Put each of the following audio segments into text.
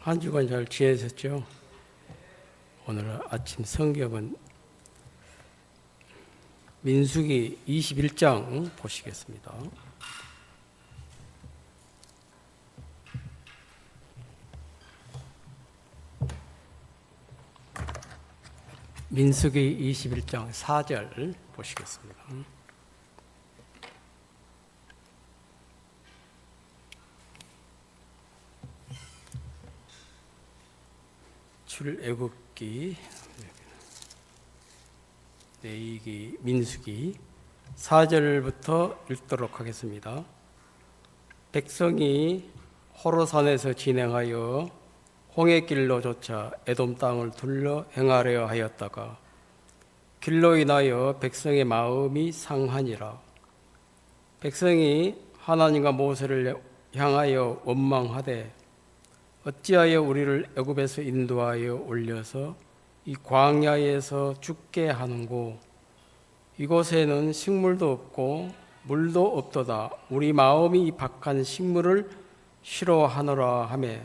한 주간 잘 지내셨죠? 오늘 아침 성경은 민수기 21장 보시겠습니다. 민수기 21장 4절 보시겠습니다. 출애굽기, 레위기, 민수기 4절부터 읽도록 하겠습니다. 백성이 호로산에서 진행하여 홍해길로 쫓아 에돔 땅을 둘러 행하려 하였다가 길로 인하여 백성의 마음이 상하니라. 백성이 하나님과 모세를 향하여 원망하되 어찌하여 우리를 애굽에서 인도하여 올려서 이 광야에서 죽게 하는고, 이곳에는 식물도 없고 물도 없도다. 우리 마음이 이 박한 식물을 싫어하노라 하매,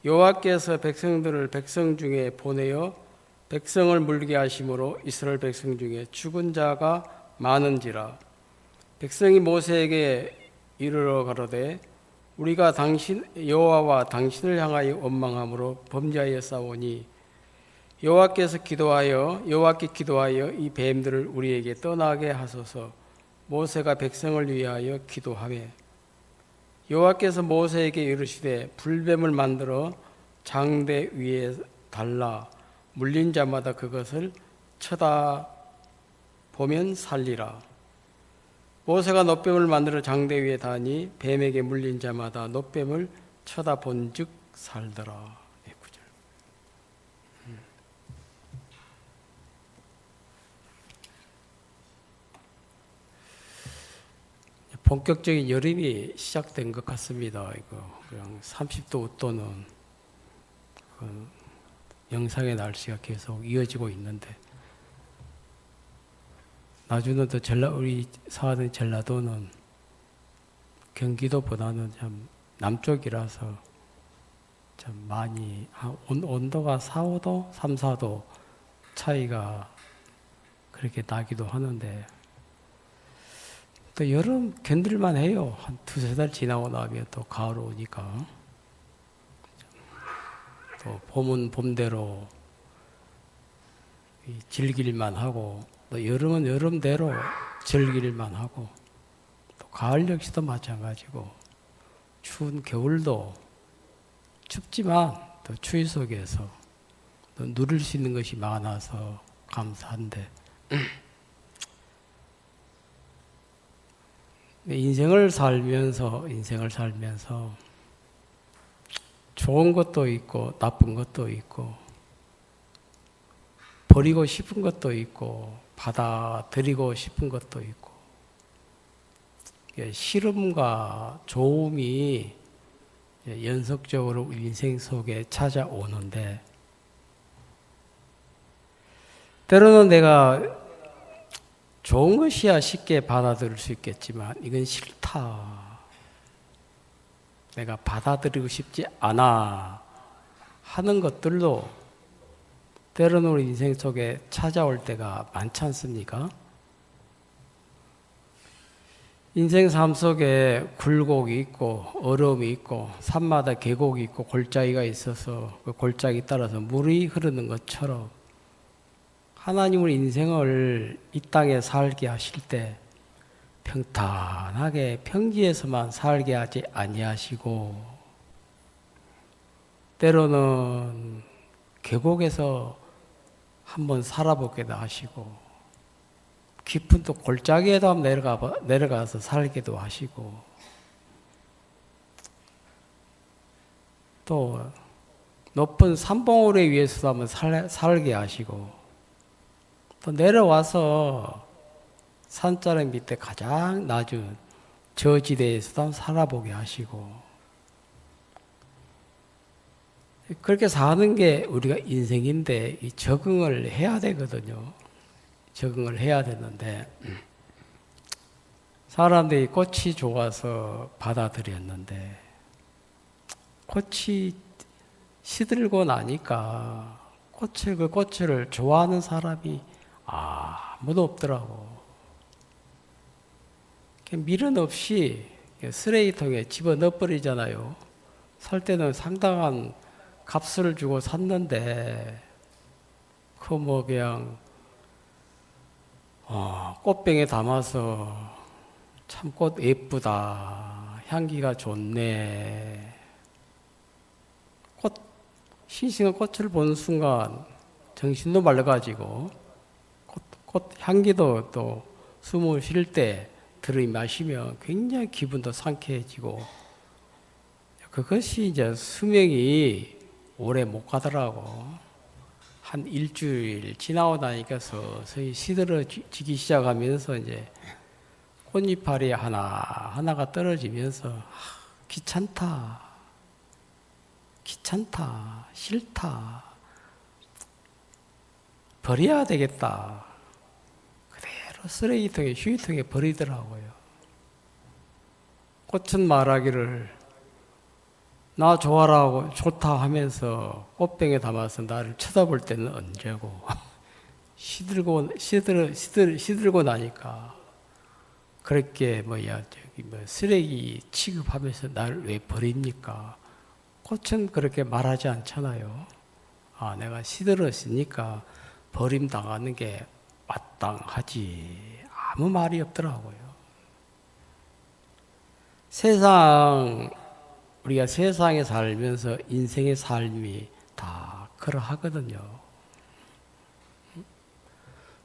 여호와께서 백성들을 백성 중에 보내어 백성을 물게 하심으로 이스라엘 백성 중에 죽은 자가 많은지라. 백성이 모세에게 이르러 가로되 우리가 여호와와 당신을 향하여 원망함으로 범죄하였사오니 여호와께 기도하여 이 뱀들을 우리에게 떠나게 하소서. 모세가 백성을 위하여 기도하매 여호와께서 모세에게 이르시되 불뱀을 만들어 장대 위에 달라 물린 자마다 그것을 쳐다보면 살리라. 모세가 놋뱀을 만들어 장대 위에 다니 뱀에게 물린 자마다 놋뱀을 쳐다본즉 살더라. 9절. 본격적인 여름이 시작된 것 같습니다. 이거 그냥 30도 웃도는 그 영상의 날씨가 계속 이어지고 있는데, 나중에는 또 우리 사는 전라도는 경기도보다는 참 남쪽이라서 참 많이 온도가 4, 5도, 3, 4도 차이가 그렇게 나기도 하는데, 또 여름 견딜만 해요. 한 2-3달 지나고 나면 또 가을 오니까, 또 봄은 봄대로 즐길만 하고, 또 여름은 여름대로 즐길만 하고, 또 가을 역시도 마찬가지고, 추운 겨울도 춥지만 또 추위 속에서 또 누릴 수 있는 것이 많아서 감사한데, 인생을 살면서 좋은 것도 있고 나쁜 것도 있고 버리고 싶은 것도 있고 받아들이고 싶은 것도 있고, 싫음과 좋음이 연속적으로 우리 인생 속에 찾아오는데, 때로는 내가 좋은 것이야 쉽게 받아들일 수 있겠지만 이건 싫다, 내가 받아들이고 싶지 않아 하는 것들도 때로는 우리 인생 속에 찾아올 때가 많지 않습니까? 인생 삶 속에 굴곡이 있고 어려움이 있고 산마다 계곡이 있고 골짜기가 있어서 그 골짜기 따라서 물이 흐르는 것처럼, 하나님은 인생을 이 땅에 살게 하실 때 평탄하게 평지에서만 살게 하지 아니하시고, 때로는 계곡에서 한번 살아보기도 하시고, 깊은 또 골짜기에도 한번 내려가서 살기도 하시고, 또 높은 산봉우리 위에서도 한번 살게 하시고, 또 내려와서 산자락 밑에 가장 낮은 저지대에서도 한번 살아보게 하시고, 그렇게 사는 게 우리가 인생인데 이 적응을 해야 되거든요. 적응을 해야 되는데, 사람들이 꽃이 좋아서 받아들였는데 꽃이 시들고 나니까 그 꽃을 좋아하는 사람이 아무도 없더라고. 미련 없이 쓰레기통에 집어넣어버리잖아요. 살 때는 상당한 값을 주고 샀는데 그 뭐 그냥 꽃병에 담아서 참 꽃 예쁘다, 향기가 좋네. 싱싱한 꽃을 보는 순간 정신도 맑아지고 꽃 향기도 또 숨을 쉴 때 들이마시면 굉장히 기분도 상쾌해지고, 그것이 이제 수명이 오래 못 가더라고. 한 일주일 지나고 나니까 서서히 시들어지기 시작하면서 이제 꽃이파리 하나가 떨어지면서 귀찮다, 싫다, 버려야 되겠다. 그대로 쓰레기통에, 휴지통에 버리더라고요. 꽃은 말하기를 나 좋아라고 좋다 하면서 꽃병에 담아서 나를 쳐다볼 때는 언제고 시들고 나니까 그렇게 쓰레기 취급하면서 나를 왜 버립니까? 꽃은 그렇게 말하지 않잖아요. 내가 시들었으니까 버림당하는 게 마땅하지. 아무 말이 없더라고요. 우리가 세상에 살면서 인생의 삶이 다 그러하거든요.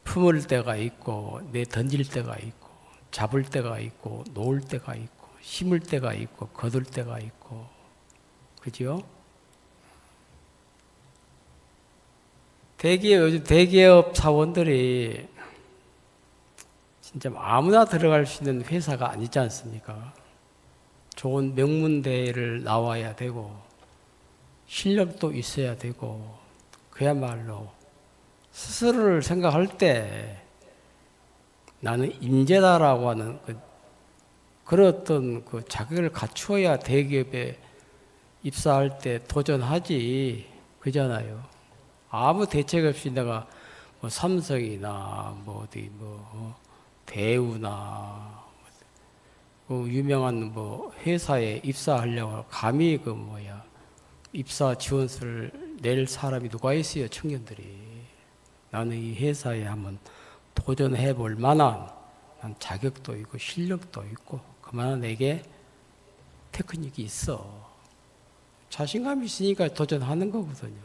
품을 때가 있고, 던질 때가 있고, 잡을 때가 있고, 놓을 때가 있고, 심을 때가 있고, 거둘 때가 있고, 그죠? 요즘 대기업 사원들이 진짜 아무나 들어갈 수 있는 회사가 아니지 않습니까? 좋은 명문대를 나와야 되고 실력도 있어야 되고, 그야말로 스스로를 생각할 때 나는 인재다라고 하는 그런 어떤 그 자격을 갖추어야 대기업에 입사할 때 도전하지, 그잖아요. 아무 대책 없이 내가 삼성이나 대우나 유명한 회사에 입사하려고 감히 입사 지원서를 낼 사람이 누가 있어요, 청년들이. 나는 이 회사에 한번 도전해 볼 만한 자격도 있고 실력도 있고 그만한 내게 테크닉이 있어. 자신감이 있으니까 도전하는 거거든요.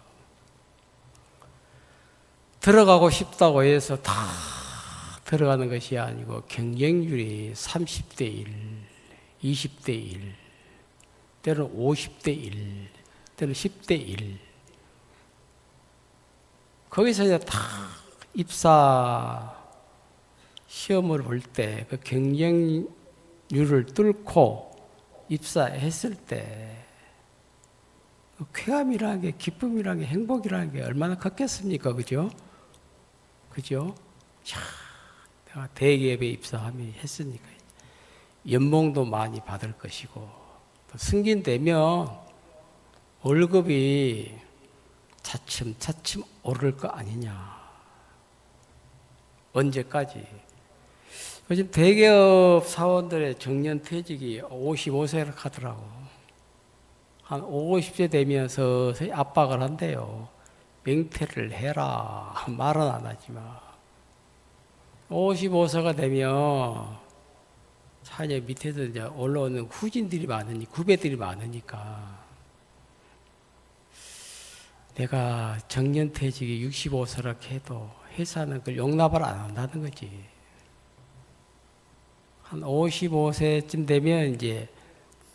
들어가고 싶다고 해서 다 들어가는 것이 아니고 경쟁률이 30대 1, 20대 1, 때로는 50대 1, 때로는 10대 1. 거기서 이제 다 입사 시험을 볼 때 그 경쟁률을 뚫고 입사했을 때 그 쾌감이라는 게, 기쁨이라는 게, 행복이라는 게 얼마나 컸겠습니까? 그죠? 그죠? 내가 대기업에 입사했으니까 연봉도 많이 받을 것이고, 또 승진되면 월급이 차츰차츰 오를 거 아니냐. 언제까지? 요즘 대기업 사원들의 정년퇴직이 55세를 하더라고. 한 50세 되면 서서히 압박을 한대요. 맹퇴를 해라. 말은 안 하지만 55세가 되면 사회 밑에서 이제 올라오는 후배들이 많으니까 내가 정년퇴직이 65세라 해도 회사는 그걸 용납을 안 한다는 거지. 한 55세쯤 되면 이제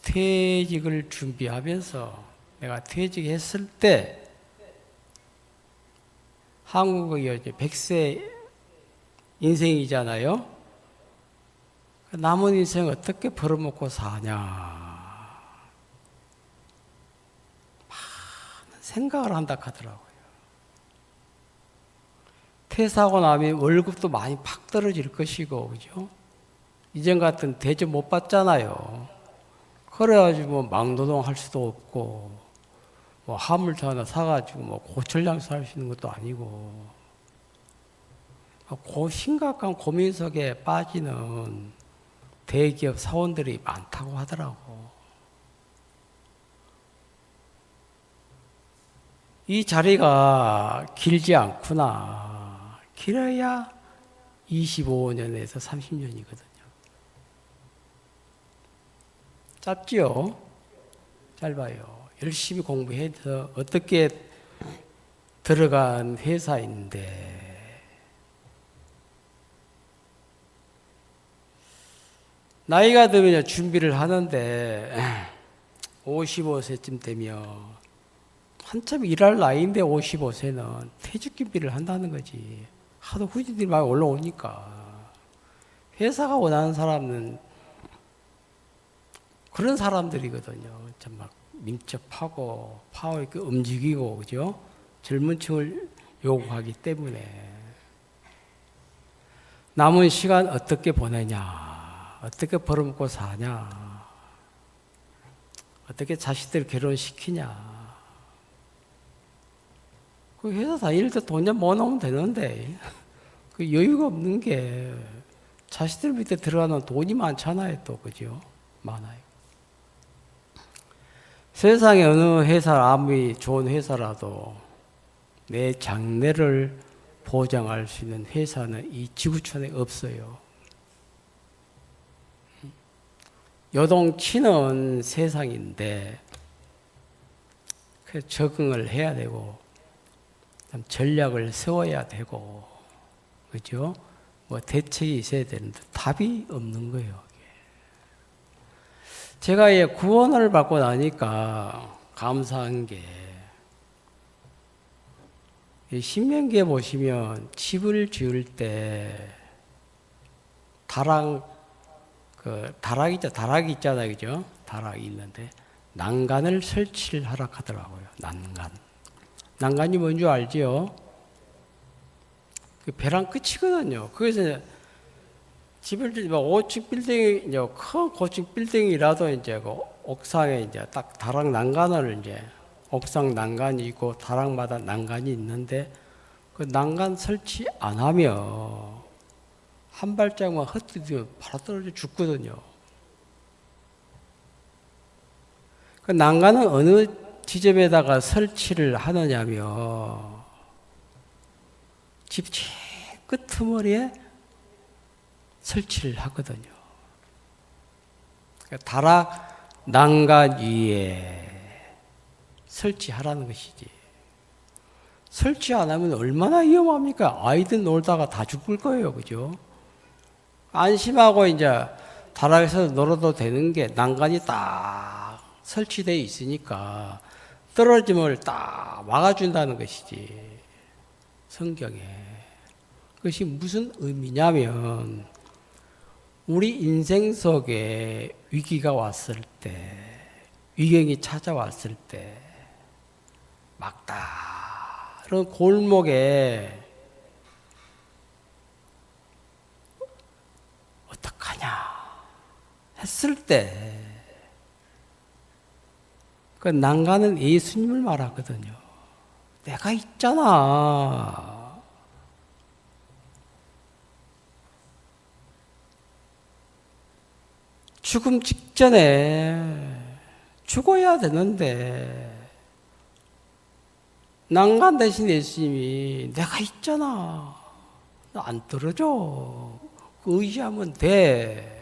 퇴직을 준비하면서, 내가 퇴직했을 때 한국이 이제 100세 인생이잖아요. 남은 인생 어떻게 벌어먹고 사냐. 많은 생각을 한다 하더라고요. 퇴사하고 나면 월급도 많이 팍 떨어질 것이고, 그죠? 이전 같은 대접 못 받잖아요. 그래가지고 막노동 할 수도 없고, 뭐 화물차 하나 사가지고 뭐 고철량 살 수 있는 것도 아니고, 심각한 고민 속에 빠지는 대기업 사원들이 많다고 하더라고. 이 자리가 길지 않구나. 길어야 25년에서 30년이거든요. 짧지요? 짧아요. 열심히 공부해서 어떻게 들어간 회사인데, 나이가 들면 준비를 하는데 55세쯤 되면 한참 일할 나이인데 55세는 퇴직 준비를 한다는 거지. 하도 후진들이 막 올라오니까. 회사가 원하는 사람은 그런 사람들이거든요. 참 막 민첩하고 파워 있게 움직이고, 그죠? 젊은 층을 요구하기 때문에. 남은 시간 어떻게 보내냐, 어떻게 벌어먹고 사냐, 어떻게 자식들 결혼시키냐. 그 회사 다닐 때 돈 좀 모아놓으면 되는데, 그 여유가 없는 게 자식들 밑에 들어가는 돈이 많잖아요, 또, 그죠? 많아요. 세상에 어느 회사, 아무리 좋은 회사라도 내 장래를 보장할 수 있는 회사는 이 지구촌에 없어요. 요동치는 세상인데, 그래서 적응을 해야 되고, 전략을 세워야 되고, 그죠? 뭐 대책이 있어야 되는데 답이 없는 거예요. 제가 구원을 받고 나니까 감사한 게, 신명기에 보시면 집을 지을 때 다락이 있잖아요, 그죠? 다락이 있는데 난간을 설치를 하라 하더라고요. 난간이 뭔지 알지요? 그 벼랑 끝이거든요. 거기서 집을 지으면 5층 빌딩이, 큰 고층 빌딩이라도 이제 그 옥상에 이제 딱 다락 난간을 이제, 옥상 난간이 있고 다락마다 난간이 있는데, 그 난간 설치 안 하면 한 발짝만 헛디디면 바로 떨어져 죽거든요. 그 난간은 어느 지점에다가 설치를 하느냐면, 집 제일 끄트머리에 설치를 하거든요. 다락 난간 위에 설치하라는 것이지. 설치 안 하면 얼마나 위험합니까? 아이들 놀다가 다 죽을 거예요, 그죠? 안심하고 이제 다락에서 놀아도 되는 게 난간이 딱 설치되어 있으니까 떨어짐을 딱 막아준다는 것이지, 성경에. 그것이 무슨 의미냐면, 우리 인생 속에 위기가 왔을 때, 위경이 찾아왔을 때, 막다른 골목에 어떡하냐 했을 때, 그 난간은 예수님을 말하거든요. 내가 있잖아. 죽음 직전에 죽어야 되는데, 난간 대신 예수님이 내가 있잖아. 너 안 떨어져. 의지하면 돼.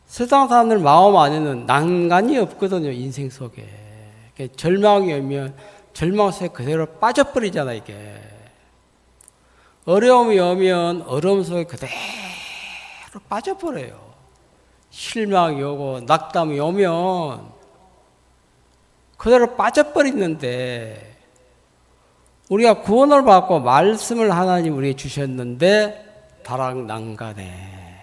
세상 사람들 마음 안에는 난간이 없거든요, 인생 속에. 절망이 오면 절망 속에 그대로 빠져버리잖아, 이게. 어려움이 오면 어려움 속에 그대로 빠져버려요. 실망이 오고 낙담이 오면 그대로 빠져버리는데, 우리가 구원을 받고 말씀을 하나님 우리에게 주셨는데, 다락 난간에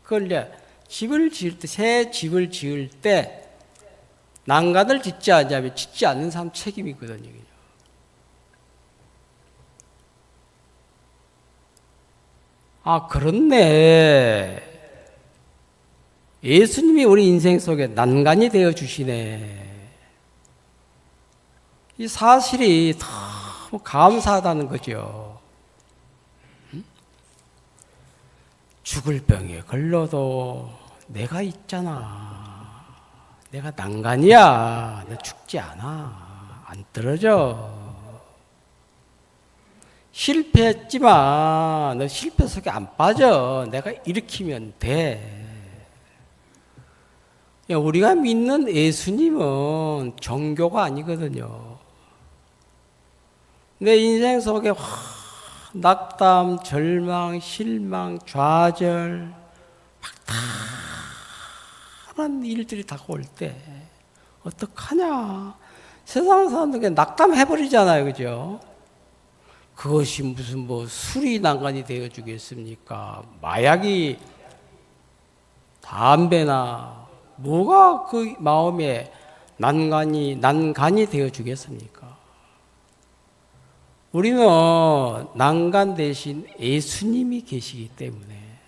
그걸 이제 집을 지을 때, 새 집을 지을 때 난간을 짓지 않냐면 짓지 않는 사람 책임이거든요. 아, 그렇네. 예수님이 우리 인생 속에 난간이 되어 주시네. 이 사실이 너무 감사하다는 거죠. 죽을 병에 걸려도 내가 있잖아. 내가 난간이야. 나 죽지 않아. 안 떨어져. 실패했지만 너 실패 속에 안 빠져. 내가 일으키면 돼. 우리가 믿는 예수님은 종교가 아니거든요. 내 인생 속에 낙담, 절망, 실망, 좌절, 막다른 일들이 다가올 때 어떡하냐? 세상 사람들에게 낙담해버리잖아요, 그죠? 그것이 무슨 뭐 술이 난간이 되어 주겠습니까? 마약이, 담배나 뭐가 그 마음에 난간이 되어 주겠습니까? 우리는 난간 대신 예수님이 계시기 때문에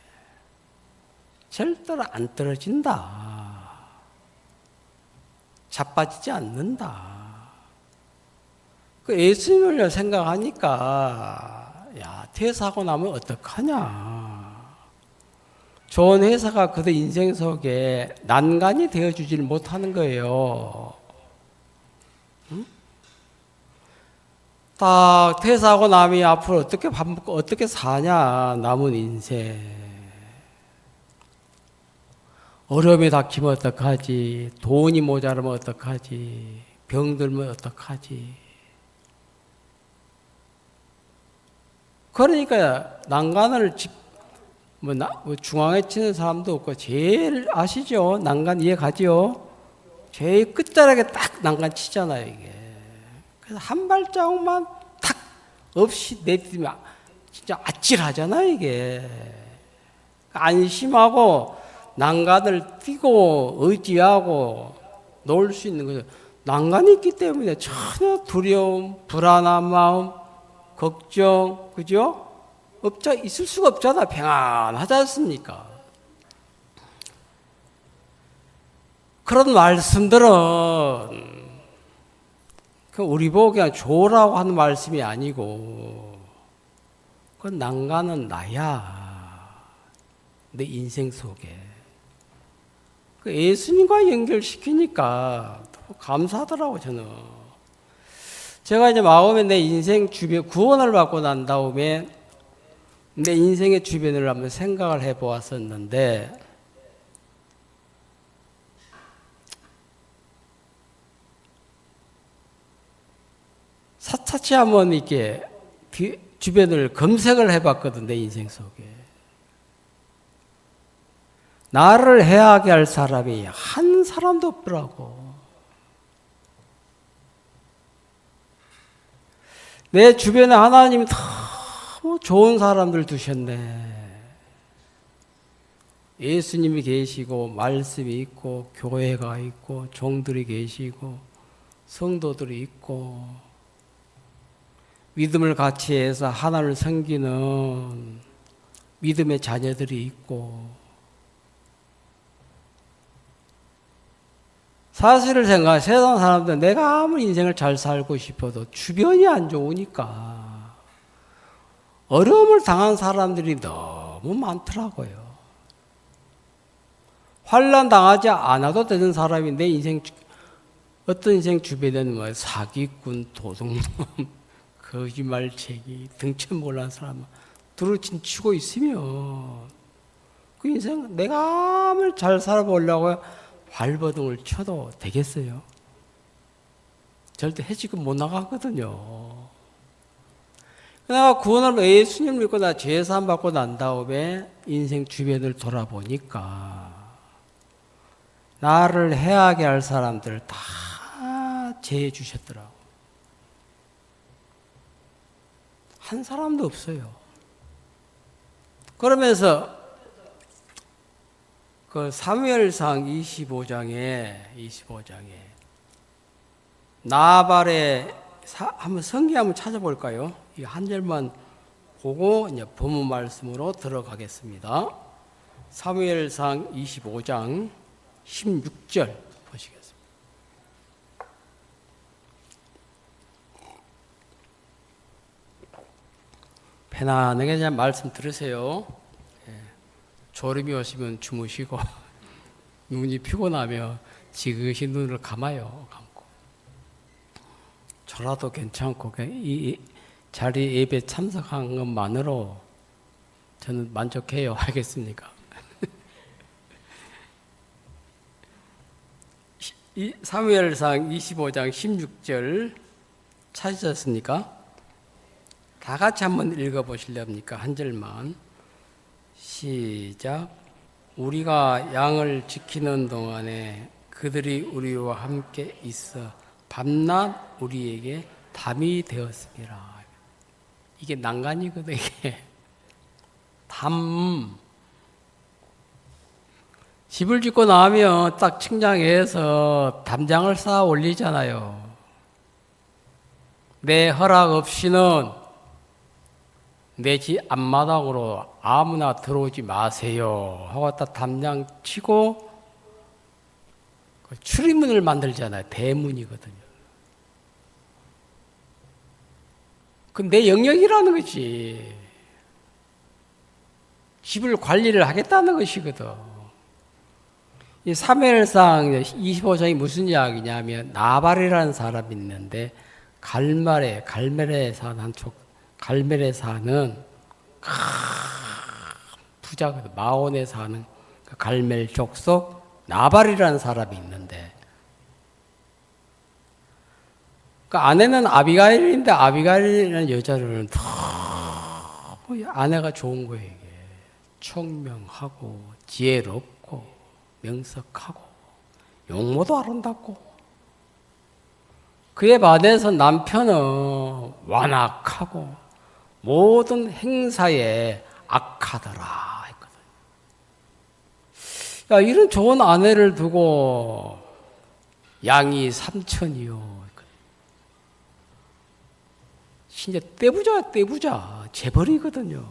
절대로 안 떨어진다. 자빠지지 않는다. 그 예수님을 생각하니까 야, 퇴사하고 나면 어떡하냐. 좋은 회사가 그들 인생 속에 난간이 되어주질 못하는 거예요. 응? 딱 퇴사하고 나면 앞으로 어떻게 밥 먹고 어떻게 사냐, 남은 인생. 어려움이 닥치면 어떡하지? 돈이 모자라면 어떡하지? 병들면 어떡하지? 그러니까 난간을 중앙에 치는 사람도 없고, 제일 아시죠? 난간 이해 가죠? 제일 끝자락에 딱 난간 치잖아요, 이게. 그래서 한 발자국만 탁 없이 내딛으면 진짜 아찔하잖아요, 이게. 안심하고 난간을 띄고 의지하고 놓을 수 있는 거죠. 난간이 있기 때문에 전혀 두려움, 불안한 마음, 걱정, 그죠? 있을 수가 없잖아. 평안하지 않습니까? 그런 말씀들은 우리 보고 그냥 좋으라고 하는 말씀이 아니고, 그 난간은 나야. 내 인생 속에. 그 예수님과 연결시키니까 감사하더라고, 저는. 제가 이제 마음에 내 인생 주변 구원을 받고 난 다음에 내 인생의 주변을 한번 생각을 해 보았었는데, 사차치 한번 이렇게 주변을 검색을 해 봤거든, 내 인생 속에. 나를 해하게 할 사람이 한 사람도 없더라고. 내 주변에 하나님이 너무 좋은 사람들 두셨네. 예수님이 계시고, 말씀이 있고, 교회가 있고, 종들이 계시고, 성도들이 있고, 믿음을 같이 해서 하나님을 섬기는 믿음의 자녀들이 있고, 사실을 생각해 세상 사람들 내가 아무리 인생을 잘 살고 싶어도 주변이 안 좋으니까 어려움을 당한 사람들이 너무 많더라고요. 환난 당하지 않아도 되는 사람이 내 인생 어떤 인생 주변에는 뭐 사기꾼, 도둑놈, 거짓말쟁이, 등쳐몰란 사람 두루친 치고 있으면 그 인생 내가 아무리 잘 살아보려고 발버둥을 쳐도 되겠어요? 절대 해지고 못 나가거든요. 내가 구원을 예수님 믿고 나 죄사함 받고 난 다음에 인생 주변을 돌아보니까 나를 해하게 할 사람들 다 제해 주셨더라고. 한 사람도 없어요. 그러면서 그 사무엘상 25장에 나발의 한번 성경 한번 찾아볼까요? 이 한 절만 보고 이제 본문 말씀으로 들어가겠습니다. 사무엘상 25장 16절 보시겠습니다. 편안하게 그냥 말씀 들으세요. 졸음이 오시면 주무시고 눈이 피곤하면 지그시 눈을 감아요. 감고. 졸아도 괜찮고 이 자리 예배 참석한 것만으로 저는 만족해요. 알겠습니까? 사무엘상 25장 16절 찾으셨습니까? 다 같이 한번 읽어보실렵니까? 한 절만. 시작. 우리가 양을 지키는 동안에 그들이 우리와 함께 있어 밤낮 우리에게 담이 되었습니다. 이게 난간이거든요. 이게 담. 집을 짓고 나면 딱 측량해서 담장을 쌓아 올리잖아요. 내 허락 없이는 내 집 앞마당으로 아무나 들어오지 마세요 하고 딱 담장 치고 출입문을 만들잖아요. 대문이거든요. 그건 내 영역이라는 거지. 집을 관리를 하겠다는 것이거든. 이 사무엘상 25장이 무슨 이야기냐면 나발이라는 사람이 있는데 갈멜에 사는 부자거든. 마온에 사는 갈멜 족속 나발이라는 사람이 있는데 그 아내는 아비가일인데 아비가일이라는 여자는 너무 아내가 좋은 거예요. 이게. 총명하고 지혜롭고 명석하고 용모도 아름답고 그에 반해서 남편은 완악하고 모든 행사에 악하더라 했거든. 야, 이런 좋은 아내를 두고 양이 3천이요. 진짜 떼부자 재벌이거든요.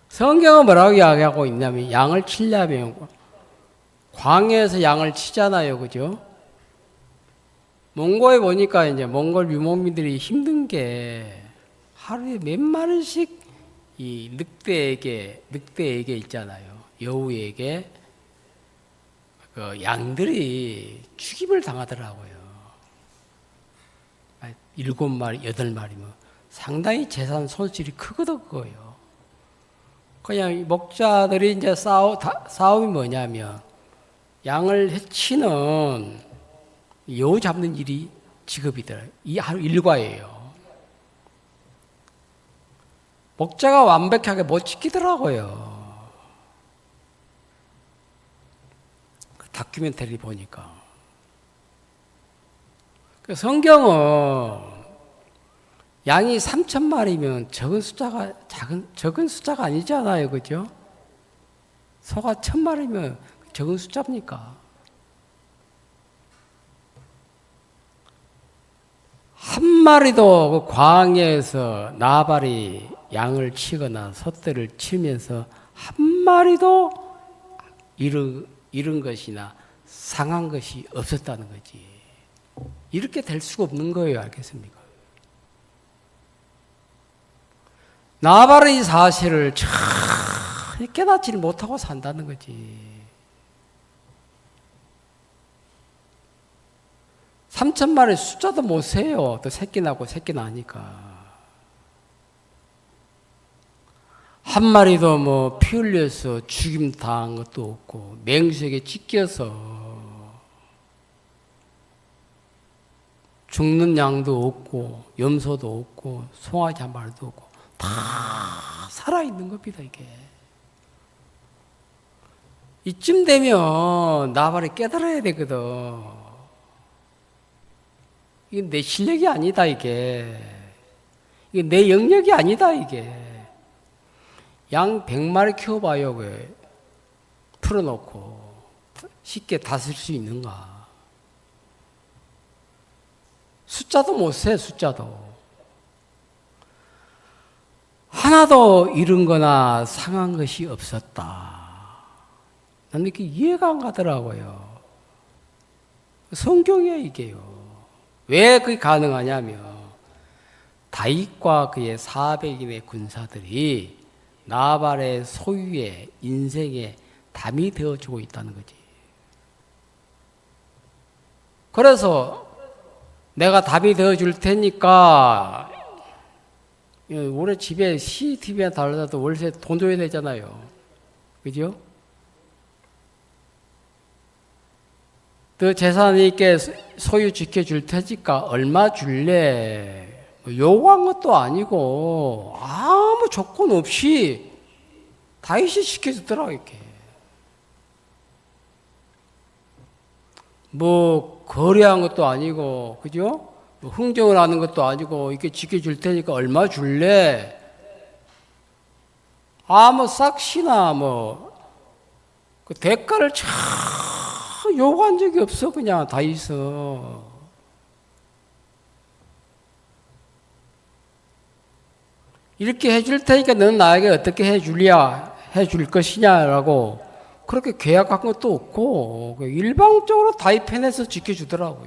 성경은 뭐라고 이야기하고 있냐면 양을 치려면 광야에서 양을 치잖아요. 그죠? 몽골에 보니까 이제 몽골 유목민들이 힘든 게 하루에 몇 마리씩 이 늑대에게 있잖아요. 여우에게 그 양들이 죽임을 당하더라고요. 7마리, 8마리면 상당히 재산 손실이 크거든 그거요. 그냥 목자들이 이제 싸움이 뭐냐면 양을 해치는 여우 잡는 일이 직업이더라고요. 이 하루 일과예요. 목자가 완벽하게 못 지키더라고요. 그 다큐멘터리 보니까. 그 성경은 양이 3,000마리면 적은 숫자가 아니잖아요. 그죠? 소가 1,000마리면 적은 숫자입니까? 한 마리도 그 광야에서 나발이 양을 치거나 소떼를 치면서 한 마리도 잃은 것이나 상한 것이 없었다는 거지. 이렇게 될 수가 없는 거예요. 알겠습니까? 나발의 이 사실을 참 깨닫지 못하고 산다는 거지. 3,000마리 숫자도 못 세요. 또 새끼 나고 새끼 나니까. 한 마리도 뭐 피 흘려서 죽임 당한 것도 없고 맹수에게 찢겨서 죽는 양도 없고 염소도 없고 송아지 한 마리도 없고 다 살아있는 겁니다. 이게. 이쯤 되면 나발이 깨달아야 되거든. 이게 내 실력이 아니다, 이게 내 영역이 아니다, 이게. 양 100마리 키워봐요, 왜. 풀어놓고. 쉽게 다쓸 수 있는가. 숫자도 못 세, 숫자도. 하나도 잃은 거나 상한 것이 없었다. 나는 이렇게 이해가 안 가더라고요. 성경이에요, 이게요. 왜 그게 가능하냐면 다윗과 그의 400인의 군사들이 나발의 소유의 인생의 담이 되어주고 있다는 거지. 그래서 내가 답이 되어줄 테니까 우리 집에 CCTV에 달라도 월세 돈 줘야 되잖아요. 그죠? 너 재산이께 소유 지켜줄 테니까 얼마 줄래? 요구한 것도 아니고 아무 조건 없이 다윗이 지켜주더라 이렇게. 뭐 거래한 것도 아니고 그죠? 뭐 흥정을 하는 것도 아니고 이렇게 지켜줄 테니까 얼마 줄래? 아무 싹시나 뭐 그 대가를 참 요구한 적이 없어 그냥 다윗은. 이렇게 해줄 테니까 너는 나에게 어떻게 해줄 것이냐라고 그렇게 계약한 것도 없고 일방적으로 다윗 편에서 지켜주더라고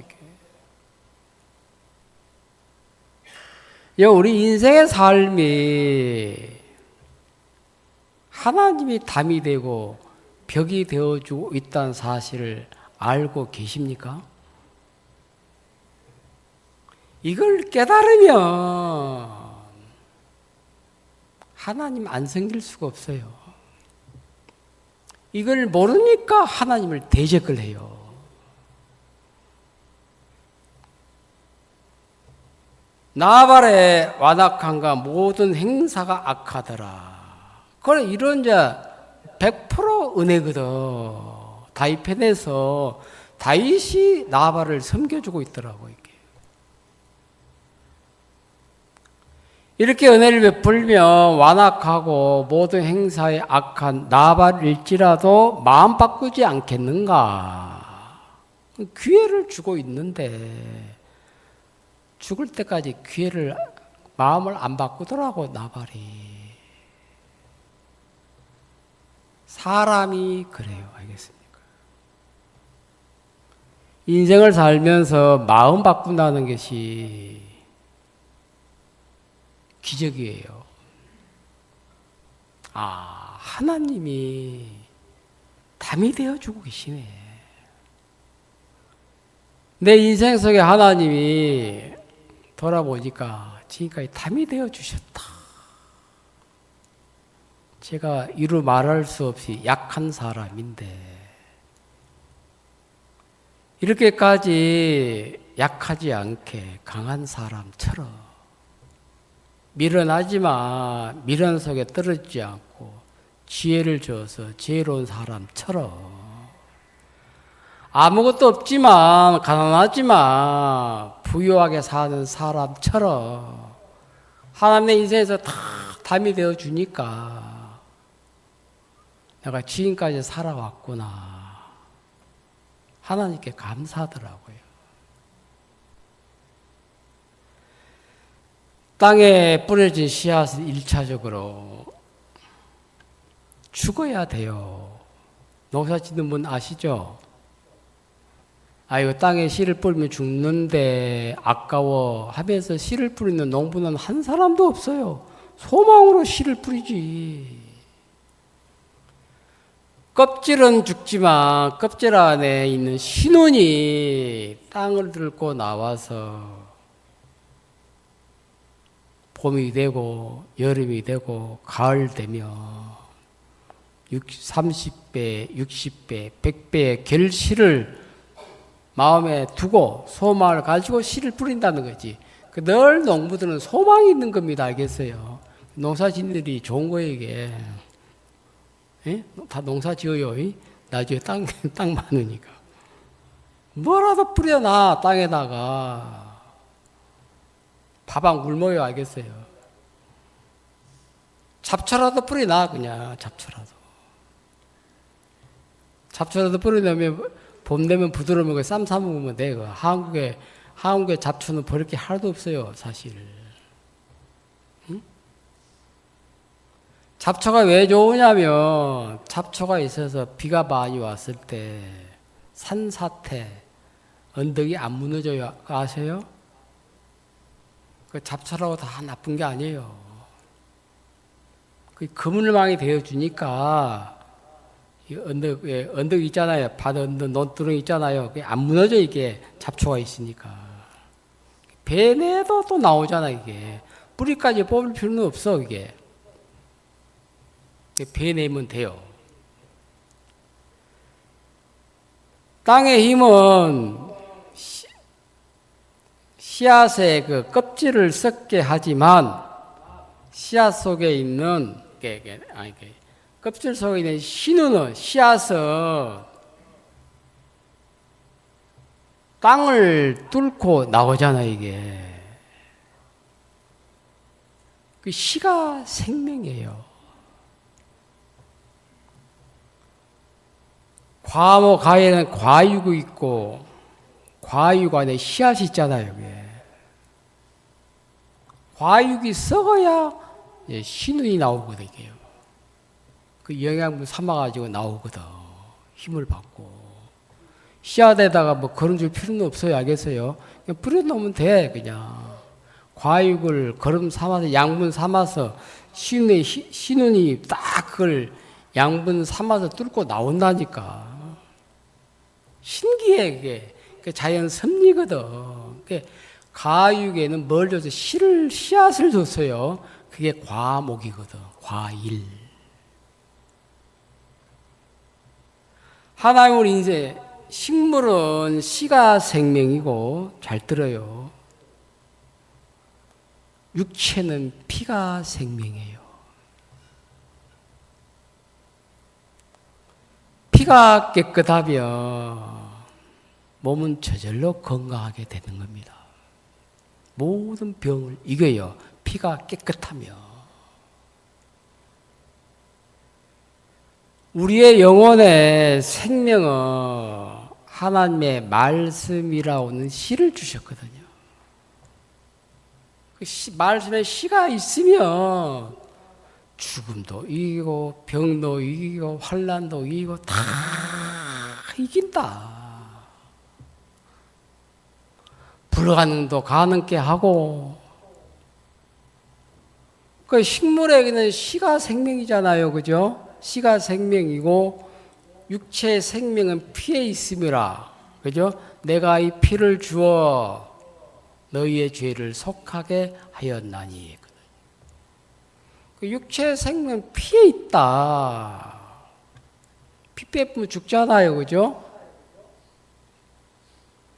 이게. 우리 인생의 삶이 하나님이 담이 되고 벽이 되어주고 있다는 사실을 알고 계십니까? 이걸 깨달으면 하나님 안 섬길 수가 없어요. 이걸 모르니까 하나님을 대적을 해요. 나발의 완악함과 모든 행사가 악하더라. 그래 이런 자 100% 은혜거든. 다윗 편에서 다윗이 나발을 섬겨주고 있더라고 이게. 이렇게 은혜를 베풀면 완악하고 모든 행사에 악한 나발일지라도 마음 바꾸지 않겠는가? 기회를 주고 있는데 죽을 때까지 기회를 마음을 안 바꾸더라고 나발이. 사람이 그래요. 알겠습니까? 인생을 살면서 마음 바꾼다는 것이 기적이에요. 아, 하나님이 담이 되어주고 계시네. 내 인생 속에 하나님이 돌아보니까 지금까지 담이 되어주셨다. 제가 이루 말할 수 없이 약한 사람인데 이렇게까지 약하지 않게 강한 사람처럼 미련하지만 미련 속에 떨어지지 않고 지혜를 줘서 지혜로운 사람처럼 아무것도 없지만 가난하지만 부유하게 사는 사람처럼 하나님의 인생에서 다 담이 되어 주니까 내가 지금까지 살아왔구나. 하나님께 감사하더라고요. 땅에 뿌려진 씨앗은 1차적으로 죽어야 돼요. 농사 짓는 분 아시죠? 아이고 땅에 씨를 뿌리면 죽는데 아까워 하면서 씨를 뿌리는 농부는 한 사람도 없어요. 소망으로 씨를 뿌리지. 껍질은 죽지만 껍질 안에 있는 신혼이 땅을 뚫고 나와서 봄이 되고 여름이 되고 가을 되면 30배, 60배, 100배의 결실을 마음에 두고 소망을 가지고 씨를 뿌린다는 거지. 늘 농부들은 소망이 있는 겁니다. 알겠어요? 농사짓들이 좋은 거예요 이게. 예? 다 농사 지어요. 나중에 땅 많으니까. 뭐라도 뿌려놔 땅에다가. 밥 안 굶어요. 알겠어요? 잡초라도 뿌려놔 그냥. 잡초라도 뿌려놓으면 봄 되면 부드러우면 쌈 싸 먹으면 돼. 한국의 잡초는 버릴 게 하나도 없어요. 사실. 응? 잡초가 왜 좋으냐면 잡초가 있어서 비가 많이 왔을 때 산사태 언덕이 안 무너져요. 아세요? 그 잡초라고 다 나쁜 게 아니에요. 그 그물망이 되어주니까 이 언덕 있잖아요. 바다 언덕, 논두렁 있잖아요. 그게 안 무너져, 이게 잡초가 있으니까. 베내도 또 나오잖아, 이게. 뿌리까지 뽑을 필요는 없어, 이게. 베내면 돼요. 땅의 힘은 씨앗의 그 껍질을 썩게 하지만 씨앗 속에 있는 껍질 속에 있는 씨눈은 씨앗은 땅을 뚫고 나오잖아, 이게. 그 씨가 생명이에요. 과모 가에는 과육이 있고 과육 안에 씨앗이 있잖아요. 이게. 과육이 썩어야 씨눈이 나오거든요. 그 영양분 삼아가지고 나오거든. 힘을 받고. 씨앗에다가 뭐 거름 줄 필요는 없어요. 알겠어요? 그냥 뿌려놓으면 돼. 그냥. 과육을 거름 삼아서 양분 삼아서 씨눈이 딱 그걸 양분 삼아서 뚫고 나온다니까. 신기해, 그게. 그 자연 섭리거든. 가육에는 뭘 줘서 씨앗을 줬어요. 그게 과목이거든. 과일. 하나님은 이제 식물은 씨가 생명이고, 잘 들어요. 육체는 피가 생명이에요. 피가 깨끗하면 몸은 저절로 건강하게 되는 겁니다. 모든 병을 이겨요. 피가 깨끗하면. 우리의 영혼의 생명은 하나님의 말씀이라고는 씨를 주셨거든요. 그 말씀에 씨가 있으면 죽음도 이기고 병도 이기고 환난도 이기고 다 이긴다. 불가능도 가능케 하고. 그 식물에게는 씨가 생명이잖아요. 그죠? 씨가 생명이고 육체의 생명은 피에 있음이라. 그죠? 내가 이 피를 주어 너희의 죄를 속하게 하였나니. 그 육체의 생명은 피에 있다. 피 빼면 죽잖아요. 그죠?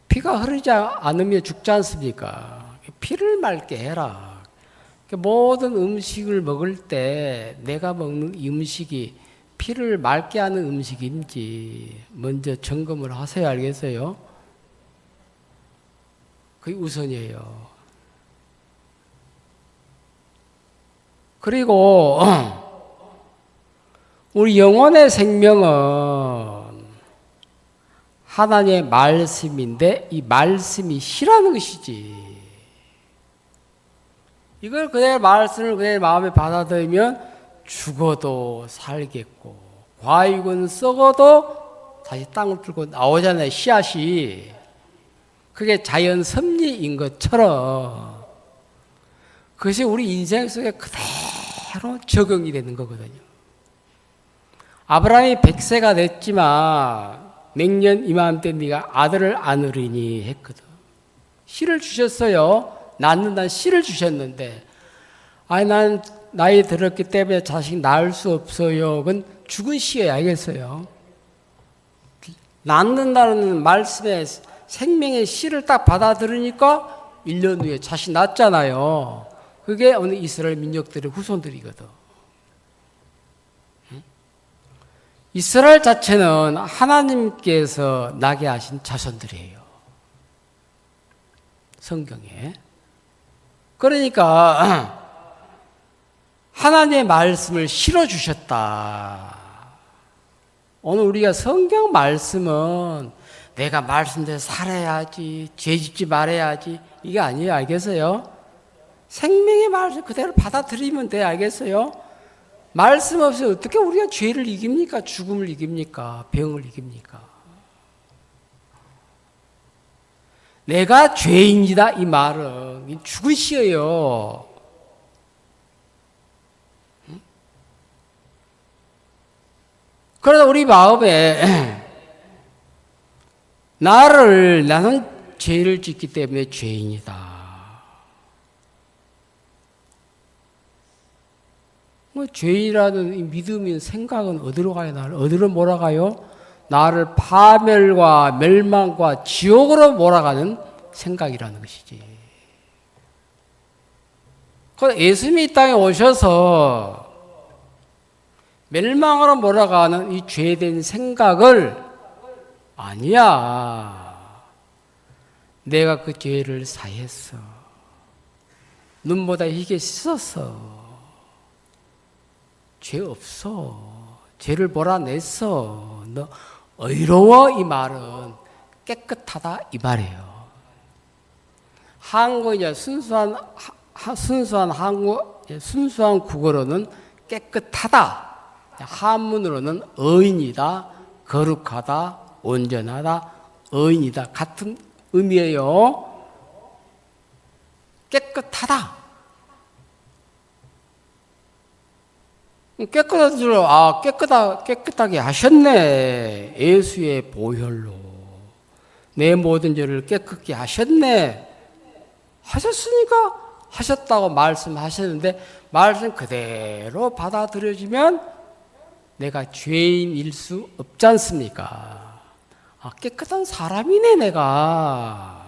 피가 흐르지 않으면 죽지 않습니까? 피를 맑게 해라. 모든 음식을 먹을 때 내가 먹는 음식이 피를 맑게 하는 음식인지 먼저 점검을 하세요. 알겠어요? 그게 우선이에요. 그리고 우리 영혼의 생명은 하나님의 말씀인데 이 말씀이 씨라는 것이지. 이걸 그대로 말씀을 그대로 마음에 받아들이면 죽어도 살겠고 과육은 썩어도 다시 땅을 뚫고 나오잖아요. 씨앗이. 그게 자연 섭리인 것처럼 그것이 우리 인생 속에 그대로 적용이 되는 거거든요. 아브라함이 100세가 됐지만 맹년 이맘때 네가 아들을 안으리니 했거든. 씨를 주셨어요. 낳는다는 씨를 주셨는데 아니 난 나이 들었기 때문에 자식 낳을 수 없어요. 그건 죽은 씨예요. 알겠어요? 낳는다는 말씀에 생명의 씨를 딱 받아들이니까 1년 후에 자식 낳았잖아요. 그게 오늘 이스라엘 민족들의 후손들이거든. 이스라엘 자체는 하나님께서 나게 하신 자손들이에요. 성경에. 그러니까 하나님의 말씀을 실어주셨다. 오늘 우리가 성경 말씀은 내가 말씀대로 살아야지, 죄짓지 말아야지 이게 아니에요. 알겠어요? 생명의 말씀 그대로 받아들이면 돼. 알겠어요? 말씀 없이 어떻게 우리가 죄를 이깁니까? 죽음을 이깁니까? 병을 이깁니까? 내가 죄인이다 이 말은 죽은 시예요. 그러다 우리 마음에 나는 죄를 짓기 때문에 죄인이다. 죄인이라는 이 믿음인 생각은 어디로 가요? 어디로 몰아가요? 나를 파멸과 멸망과 지옥으로 몰아가는 생각이라는 것이지. 그래서 예수님이 이 땅에 오셔서 멸망으로 몰아가는 이 죄된 생각을 아니야. 내가 그 죄를 사했어. 눈보다 희게 씻었어. 죄 없어. 죄를 몰아냈어. 너 의로워 이 말은 깨끗하다 이 말이에요. 한국이냐 순수한 국어로는 깨끗하다. 한문으로는 의인이다, 거룩하다, 온전하다, 의인이다 같은 의미예요. 깨끗하다. 깨끗한 줄, 깨끗하게 하셨네. 예수의 보혈로. 내 모든 죄를 깨끗게 하셨네. 하셨으니까 하셨다고 말씀하셨는데, 말씀 그대로 받아들여지면 내가 죄인일 수 없지 않습니까? 깨끗한 사람이네, 내가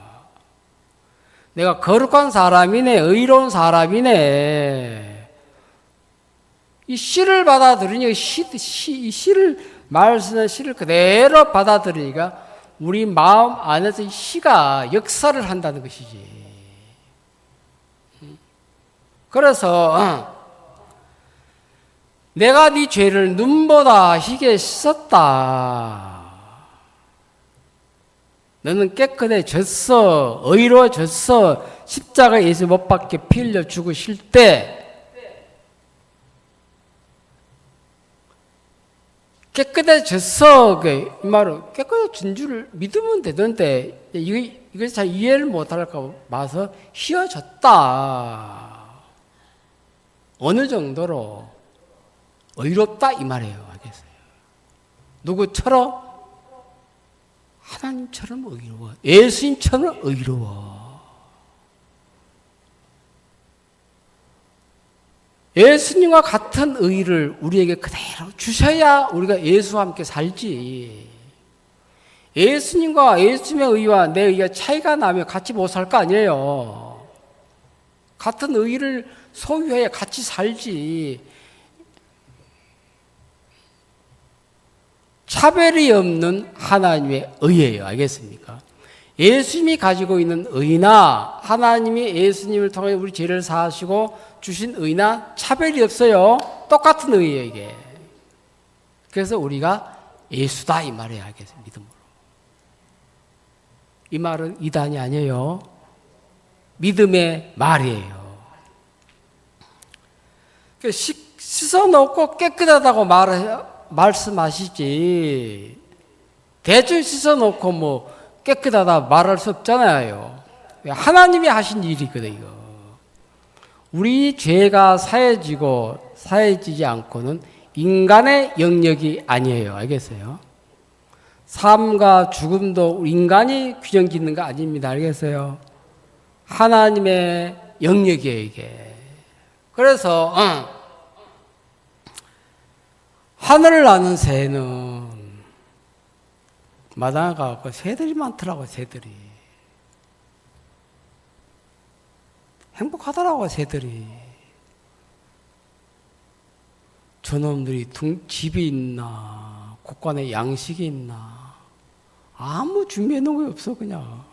거룩한 사람이네, 의로운 사람이네. 이 씨를 받아들이니까 말씀의 씨를 그대로 받아들이니까 우리 마음 안에서 이 씨가 역사를 한다는 것이지. 그래서 내가 네 죄를 눈보다 희게 씻었다. 너는 깨끗해졌어. 의로워졌어. 십자가에 예수 못 박혀 피 흘려 죽으실 때 깨끗해졌어. 이 말은 깨끗해진 줄 믿으면 되던데 이걸 잘 이해를 못할까 봐서 휘어졌다. 어느 정도로 의롭다 이 말이에요. 알겠어요? 누구처럼? 하나님처럼 의로워. 예수님처럼 의로워. 예수님과 같은 의를 우리에게 그대로 주셔야 우리가 예수와 함께 살지. 예수님과 예수님의 의와 내 의가 차이가 나면 같이 못 살 거 아니에요. 같은 의를 소유해야 같이 살지. 차별이 없는 하나님의 의예요. 알겠습니까? 예수님이 가지고 있는 의나 하나님이 예수님을 통해 우리 죄를 사하시고 주신 의나 차별이 없어요. 똑같은 의예요, 이게. 그래서 우리가 예수다 이 말이에요. 알겠어요? 믿음으로. 이 말은 이단이 아니에요. 믿음의 말이에요. 씻어놓고 깨끗하다고 말씀하시지. 대충 씻어놓고 뭐 깨끗하다 말할 수 없잖아요. 하나님이 하신 일이거든요. 우리 죄가 사해지지 않고는 인간의 영역이 아니에요. 알겠어요? 삶과 죽음도 인간이 규정 짓는 거 아닙니다. 알겠어요? 하나님의 영역이에요, 이게. 그래서 하늘을 나는 새는 마당에 가고 새들이 많더라고. 새들이 행복하더라고. 새들이. 저놈들이 집이 있나 곳간에 양식이 있나 아무 준비해 놓은 게 없어. 그냥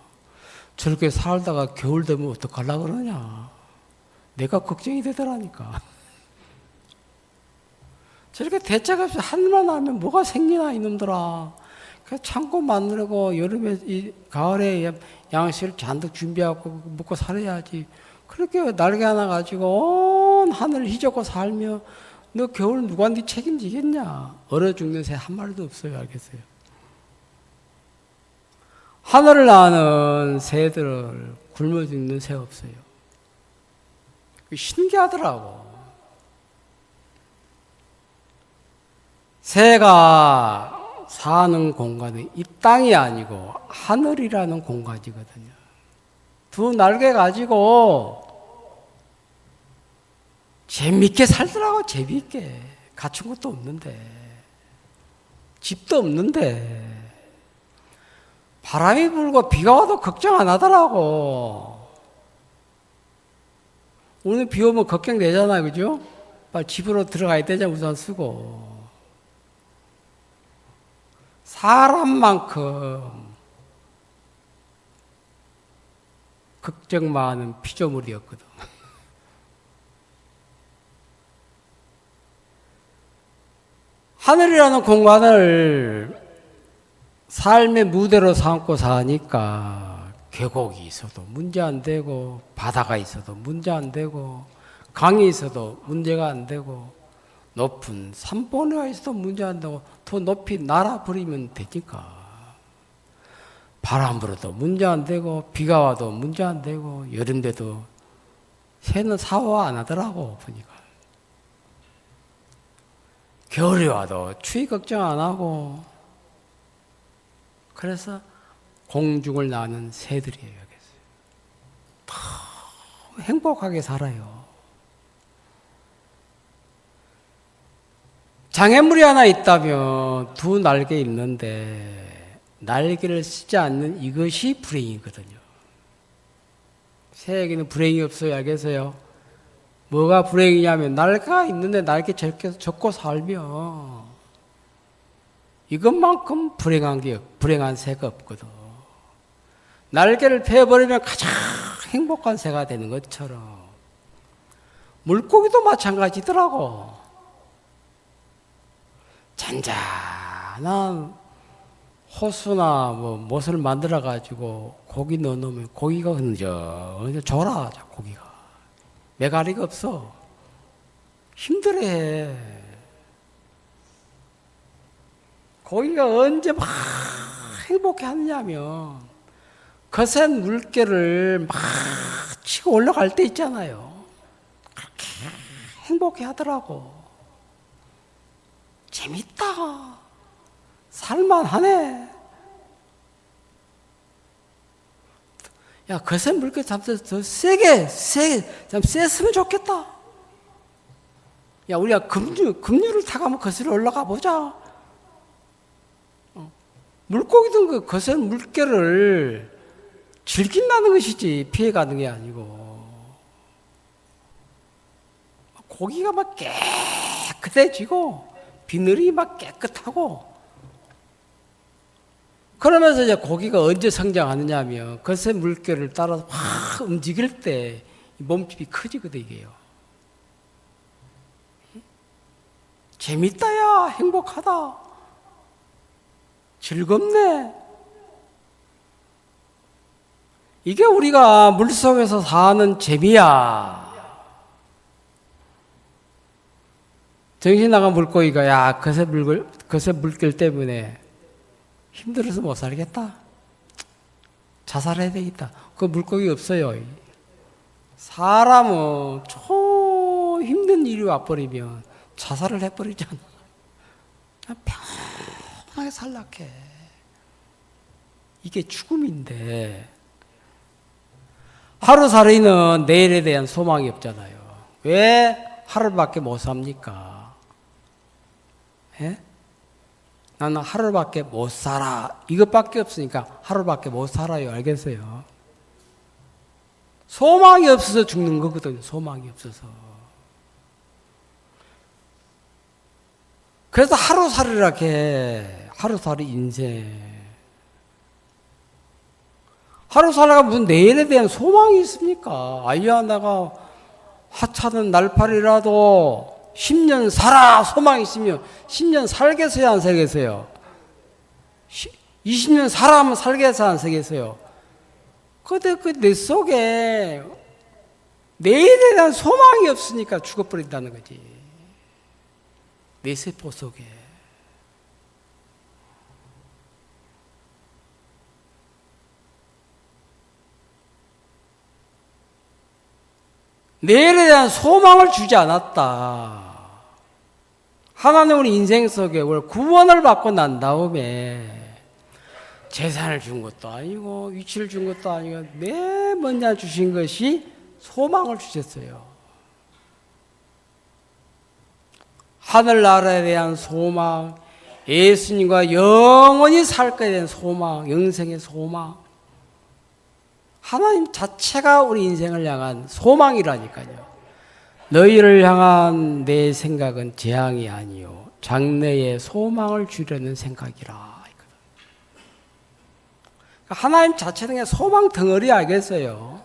저렇게 살다가 겨울 되면 어떡하려고 그러냐. 내가 걱정이 되더라니까. 저렇게 대책 없이 하늘만 하면 뭐가 생기나 이놈들아. 그래서 창고 만들고 여름에 가을에 양식을 잔뜩 준비하고 먹고 살아야지. 그렇게 날개 하나 가지고 온 하늘을 휘젓고 살며 너 겨울 누구한테 책임지겠냐. 얼어 죽는 새 한 마리도 없어요. 알겠어요? 하늘을 나는 새들을 굶어 죽는 새 없어요. 신기하더라고. 새가 사는 공간은 이 땅이 아니고 하늘이라는 공간이거든요. 두 날개 가지고 재밌게 살더라고. 재밌게. 갖춘 것도 없는데, 집도 없는데, 바람이 불고 비가 와도 걱정 안 하더라고. 오늘 비 오면 걱정되잖아요, 그죠? 빨리 집으로 들어가야 되잖아, 우산 쓰고. 사람만큼 걱정 많은 피조물이었거든. 하늘이라는 공간을 삶의 무대로 삼고 사니까 계곡이 있어도 문제 안 되고, 바다가 있어도 문제 안 되고, 강이 있어도 문제가 안 되고, 높은 산봉우리가 있어도 문제 안 되고, 더 높이 날아버리면 되니까. 바람 불어도 문제 안 되고, 비가 와도 문제 안 되고, 여름 돼도 새는 사워 안 하더라고, 보니까. 겨울이 와도 추위 걱정 안 하고. 그래서 공중을 나는 새들이에요. 너무 행복하게 살아요. 장애물이 하나 있다면 두 날개 있는데 날개를 쓰지 않는 이것이 불행이거든요. 새에게는 불행이 없어요. 알겠어요? 뭐가 불행이냐면 날개가 있는데 날개 접고 살면 이것만큼 불행한 새가 없거든. 날개를 펴버리면 가장 행복한 새가 되는 것처럼 물고기도 마찬가지더라고. 잔잔한 호수나 못을 만들어 가지고 고기 넣어놓으면 고기가 흔적 졸아. 고기가 메가리가 없어. 힘들어해. 고기가 언제 막 행복해 하느냐면 거센 물결을 막 치고 올라갈 때 있잖아요. 그렇게 행복해 하더라고. 재밌다. 살만하네. 야, 거센 물결 잡혀서 더 세게, 좀 셌으면 좋겠다. 야, 우리가 급류를 타가면 거슬러 올라가 보자. 물고기도 그 거센 물결을 즐긴다는 것이지 피해가는 게 아니고. 고기가 막 깨끗해지고 비늘이 막 깨끗하고 그러면서 이제 고기가 언제 성장하느냐 하면 거센 물결을 따라서 확 움직일 때 몸집이 커지거든 이게요. 재밌다야. 행복하다. 즐겁네. 이게 우리가 물속에서 사는 재미야. 정신 나간 물고기가 야 거센 물결 때문에 힘들어서 못 살겠다. 자살해야 되겠다. 그 물고기 없어요. 사람은 저 힘든 일이 와버리면 자살을 해버리잖아. 편하게 살락해. 이게 죽음인데 하루살이는 내일에 대한 소망이 없잖아요. 왜 하루밖에 못 삽니까? 예? 나는 하루밖에 못 살아. 이것밖에 없으니까 하루밖에 못 살아요. 알겠어요? 소망이 없어서 죽는 거거든요. 소망이 없어서. 그래서 하루살이라게 하루살이 인생. 하루살이가 무슨 내일에 대한 소망이 있습니까? 아니야, 내가 하찮은 날파리라도 10년 살아 소망이 있으면 10년 살겠어요, 안 살겠어요? 20년 살아 하면 살겠어요, 안 살겠어요? 근데 그 내 속에 내일에 대한 소망이 없으니까 죽어버린다는 거지. 내 세포 속에. 내일에 대한 소망을 주지 않았다. 하나님 우리 인생 속에 우리 구원을 받고 난 다음에 재산을 준 것도 아니고 위치를 준 것도 아니고 맨 먼저 주신 것이 소망을 주셨어요. 하늘나라에 대한 소망, 예수님과 영원히 살 것에 대한 소망, 영생의 소망. 하나님 자체가 우리 인생을 향한 소망이라니까요. 너희를 향한 내 생각은 재앙이 아니요 장래에 소망을 주려는 생각이라. 하나님 자체는 그냥 소망 덩어리 알겠어요.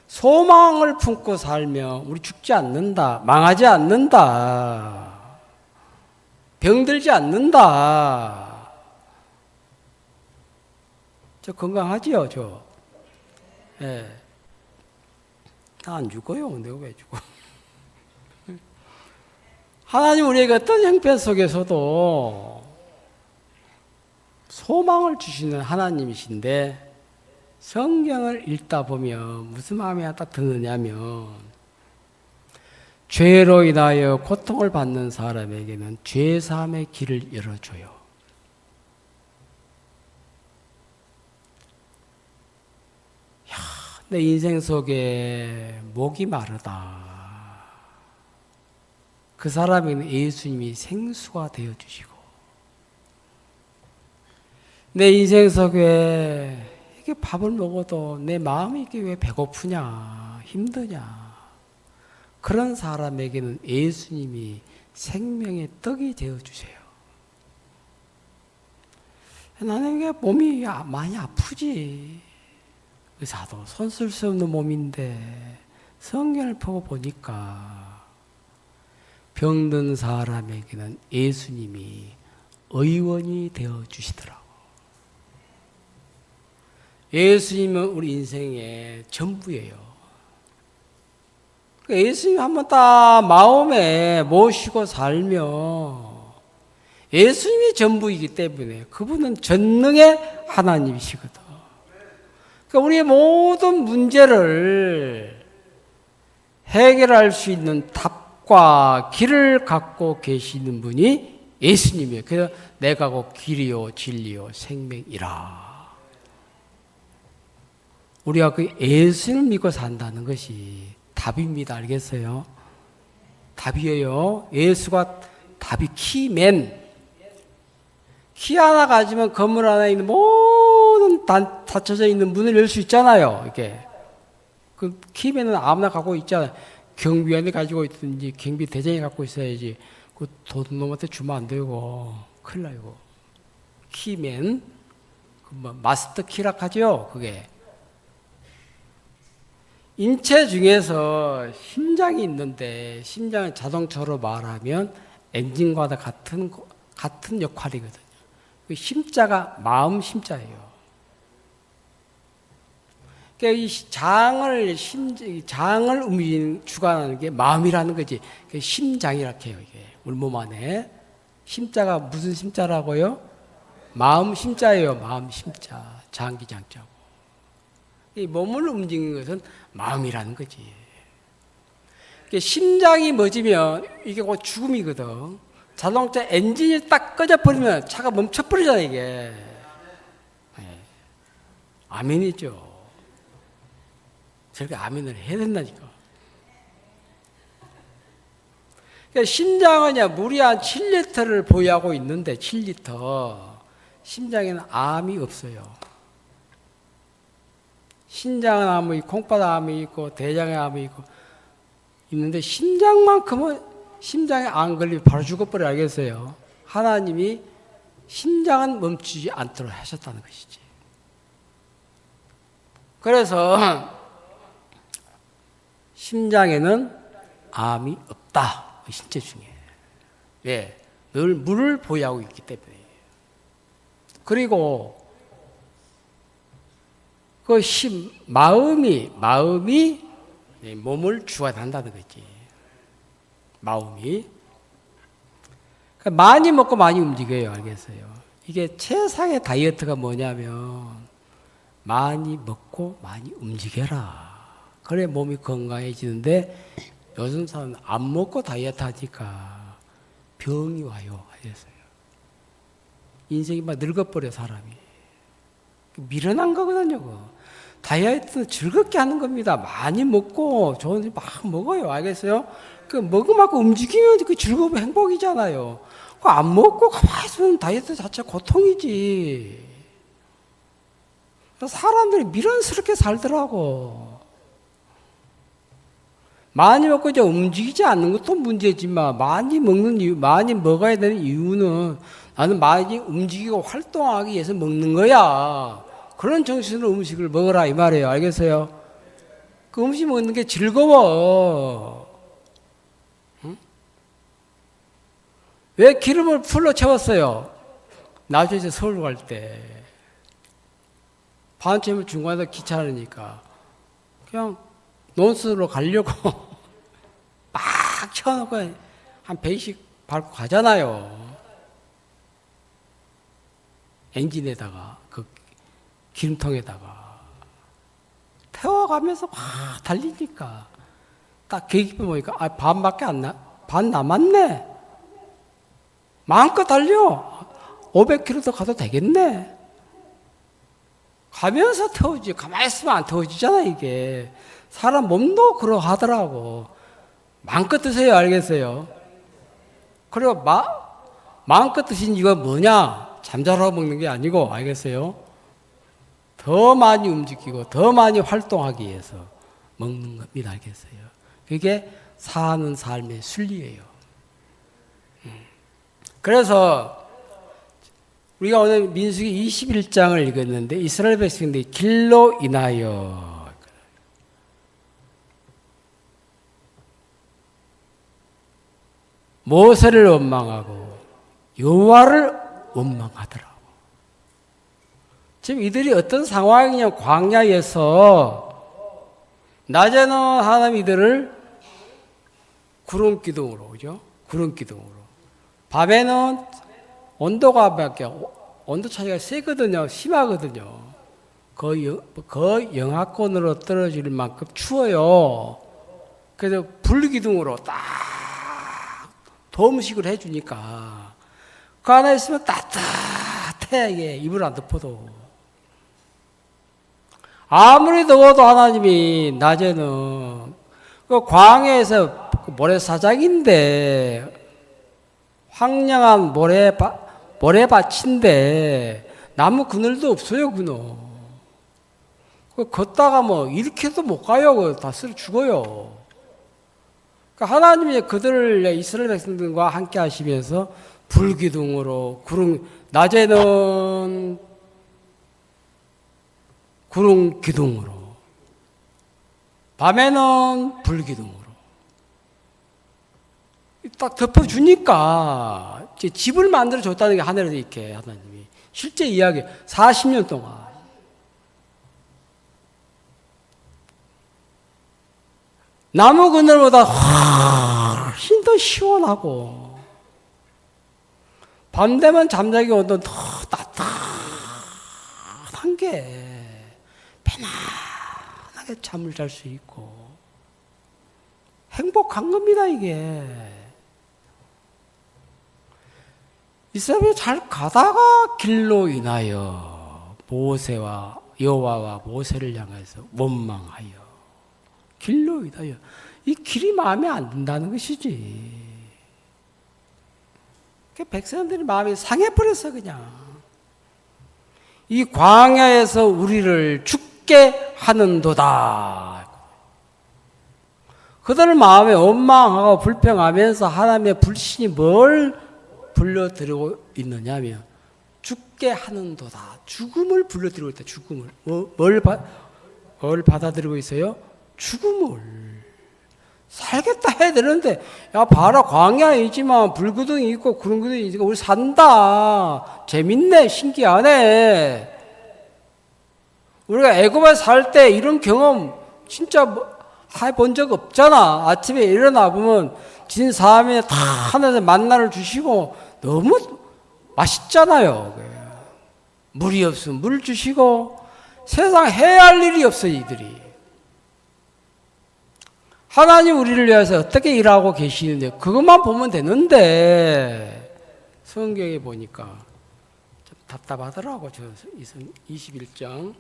소망을 품고 살면 우리 죽지 않는다, 망하지 않는다, 병들지 않는다. 저 건강하지요, 저. 예. 나 안 죽어요. 내가 왜 죽어? 하나님 우리에게 어떤 형편 속에서도 소망을 주시는 하나님이신데 성경을 읽다 보면 무슨 마음이 딱 드느냐면 죄로 인하여 고통을 받는 사람에게는 죄사함의 길을 열어줘요. 내 인생 속에 목이 마르다. 그 사람에게는 예수님이 생수가 되어주시고 내 인생 속에 이게 밥을 먹어도 내 마음이 이게 왜 배고프냐 힘드냐 그런 사람에게는 예수님이 생명의 떡이 되어주세요. 나는 이게 몸이 많이 아프지. 의사도 손 쓸 수 없는 몸인데 성경을 보고 보니까 병든 사람에게는 예수님이 의원이 되어주시더라고. 예수님은 우리 인생의 전부예요. 예수님 한번 딱 마음에 모시고 살면 예수님이 전부이기 때문에 그분은 전능의 하나님이시거든. 그러니까 우리의 모든 문제를 해결할 수 있는 답과 길을 갖고 계시는 분이 예수님이에요. 그래서 내가 곧 길이요 진리요 생명이라. 우리가 그 예수를 믿고 산다는 것이 답입니다. 알겠어요? 답이에요. 예수가 답이 키맨. 키 하나 가지면 건물 안에 있는 모든 닫혀져 있는 문을 열 수 있잖아요. 이렇게. 그 키맨은 아무나 갖고 있잖아요. 경비원이 가지고 있든지 경비 대장이 갖고 있어야지. 그 도둑놈한테 주면 안 되고 큰일 나요. 키맨. 그 뭐 마스터 키락 하죠. 그게. 인체 중에서 심장이 있는데 심장은 자동차로 말하면 엔진과도 같은 역할이거든요. 그 심자가 마음 심자예요. 그러니까 이 장을 움직이는 주관하는 게 마음이라는 거지. 심장이라고 해요. 이게 우리 몸 안에 심자가 무슨 심자라고요? 마음 심자예요. 마음 심자, 장기장자고. 이 몸을 움직이는 것은 마음이라는 거지. 심장이 멎으면 이게 곧 죽음이거든. 자동차 엔진이 딱 꺼져버리면 차가 멈춰버리잖아, 이게. 네. 아멘이죠. 저렇게 아멘을 해야 된다니까. 그러니까 심장은 물이 한 7리터를 보유하고 있는데, 7리터. 심장에는 암이 없어요. 신장은 암이 있고, 콩팥 암이 있고, 대장에 암이 있고, 있는데, 심장만큼은 심장에 안 걸리면 바로 죽어버려. 알겠어요? 하나님이 심장은 멈추지 않도록 하셨다는 것이지. 그래서 심장에는 암이 없다. 신체 중에. 왜? 늘 물을 보유하고 있기 때문에. 그리고 그 마음이 몸을 주관한다는 거지. 마음이. 많이 먹고 많이 움직여요. 알겠어요? 이게 최상의 다이어트가 뭐냐면 많이 먹고 많이 움직여라. 그래 몸이 건강해지는데 요즘 사람은 안 먹고 다이어트 하니까 병이 와요. 그래서요. 인생이 막 늙어버려 사람이. 미련한 거거든요. 그거. 다이어트는 즐겁게 하는 겁니다. 많이 먹고 좋은 데 막 먹어요. 알겠어요? 그 먹으면 움직이면 그 즐거운 행복이잖아요. 그 안 먹고 가만히 있으면 다이어트 자체 고통이지. 사람들이 미련스럽게 살더라고. 많이 먹고 이제 움직이지 않는 것도 문제지만 많이 먹는 이유, 많이 먹어야 되는 이유는 나는 많이 움직이고 활동하기 위해서 먹는 거야. 그런 정신으로 음식을 먹어라 이 말이에요. 알겠어요? 그 음식 먹는 게 즐거워. 응? 왜 기름을 풀로 채웠어요? 나중에 이제 서울 갈 때 반쯤 중간에 귀찮으니까 그냥 논스로 가려고 막 채워놓고 한 100씩 밟고 가잖아요. 엔진에다가 그 기름통에다가 태워가면서 막 달리니까 딱 계기표 보니까 반밖에 안 나, 반 남았네. 마음껏 달려. 500km 더 가도 되겠네. 가면서 태우지. 가만히 있으면 안 태워지잖아 이게. 사람 몸도 그러하더라고. 마음껏 드세요. 알겠어요? 그리고 마음껏 드신 이유가 뭐냐? 잠자라고 먹는 게 아니고 알겠어요? 더 많이 움직이고 더 많이 활동하기 위해서 먹는 겁니다. 알겠어요? 그게 사는 삶의 순리예요. 그래서 우리가 오늘 민수기 21장을 읽었는데 이스라엘 백성들이 길로 인하여 모세를 원망하고 여호와를 원망하더라고. 지금 이들이 어떤 상황이냐? 광야에서 낮에는 하나님 이들을 구름 기둥으로, 그죠? 구름 기둥으로. 밤에는 온도가 온도 차이가 세거든요. 심하거든요. 거의 영하권으로 떨어질 만큼 추워요. 그래서 불기둥으로 딱 도움식을 해주니까 그 안에 있으면 따뜻해. 이게 이불 안 덮어도. 아무리 더워도 하나님이 낮에는 그 광야에서 모래사장인데 황량한 모래밭인데 나무 그늘도 없어요. 그늘. 걷다가 뭐 이렇게도 못 가요. 다 쓰러 죽어요. 그러니까 하나님이 그들을 이스라엘 백성들과 함께 하시면서 불기둥으로 낮에는 구름 기둥으로 밤에는 불기둥으로 딱 덮어주니까 집을 만들어 줬다는 게 하늘에서 이렇게 하나님이 실제 이야기 40년 동안 나무 그늘보다 훨씬 더 시원하고 밤 되면 잠자기 온도 더 따뜻한 게 편안하게 잠을 잘 수 있고 행복한 겁니다. 이게 이스라엘이 잘 가다가 길로 인하여 모세와 여호와와 모세를 향해서 원망하여 길로 인하여 이 길이 마음에 안 든다는 것이지. 백성들이 마음이 상해버렸어. 그냥 이 광야에서 우리를 죽게 하는도다. 그들 마음에 원망하고 불평하면서 하나님의 불신이 뭘 불러들이고 있느냐면 죽게 하는도다. 죽음을 불러들이고 있다. 죽음을. 뭘 받아들이고 있어요? 죽음을. 살겠다 해야 되는데 야 봐라 광야이지만 불기둥이 있고 구름 기둥이 있고 우리 산다. 재밌네. 신기하네. 우리가 애굽에 살 때 이런 경험 진짜 해본 적 없잖아. 아침에 일어나 보면 진 사람이 다 하늘에서 만나를 주시고 너무 맛있잖아요. 물이 없으면 물 주시고 세상 해야 할 일이 없어. 이들이 하나님 우리를 위해서 어떻게 일하고 계시는데 그것만 보면 되는데 성경에 보니까 좀 답답하더라고. 저 21장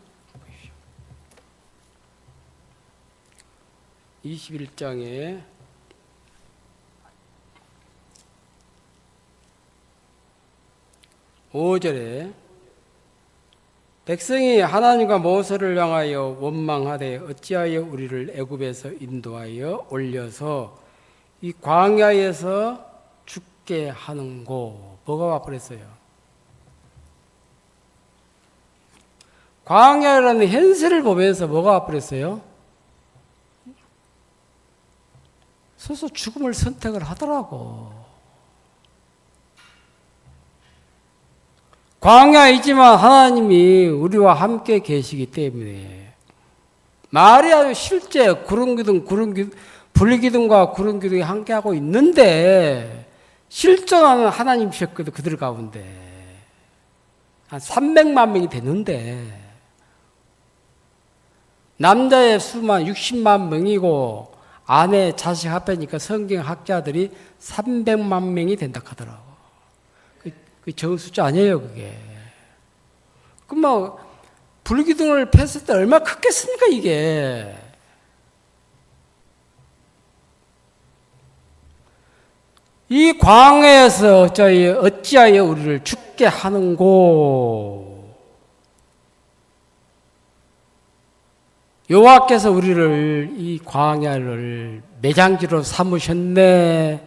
21장에 5절에 백성이 하나님과 모세를 향하여 원망하되 어찌하여 우리를 애굽에서 인도하여 올려서 이 광야에서 죽게 하는고. 뭐가 와버렸어요? 광야라는 현세를 보면서 뭐가 와버렸어요? 스스로 죽음을 선택을 하더라고. 광야이지만 하나님이 우리와 함께 계시기 때문에 말이 아주 실제 불기둥과 구름기둥이 함께하고 있는데 실존하는 하나님이셨거든. 그들 가운데 한 300만 명이 됐는데 남자의 수만 60만 명이고 아내 자식 합해니까 성경학자들이 300만 명이 된다 하더라고. 그 적은 숫자 아니에요, 그게. 그럼 불기둥을 폈을 때 얼마나 크겠습니까, 이게. 이 광야에서 어찌하여 우리를 죽게 하는고. 여호와께서 우리를 이 광야를 매장지로 삼으셨네,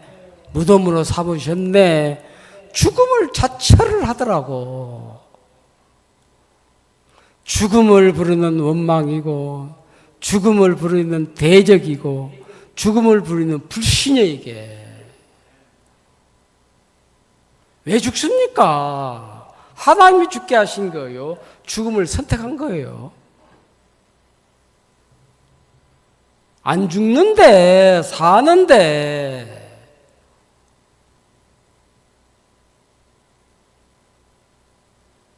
무덤으로 삼으셨네, 죽음을 자처를 하더라고. 죽음을 부르는 원망이고, 죽음을 부르는 대적이고, 죽음을 부르는 불신이에요, 이게. 왜 죽습니까? 하나님이 죽게 하신 거예요. 죽음을 선택한 거예요. 안 죽는데, 사는데.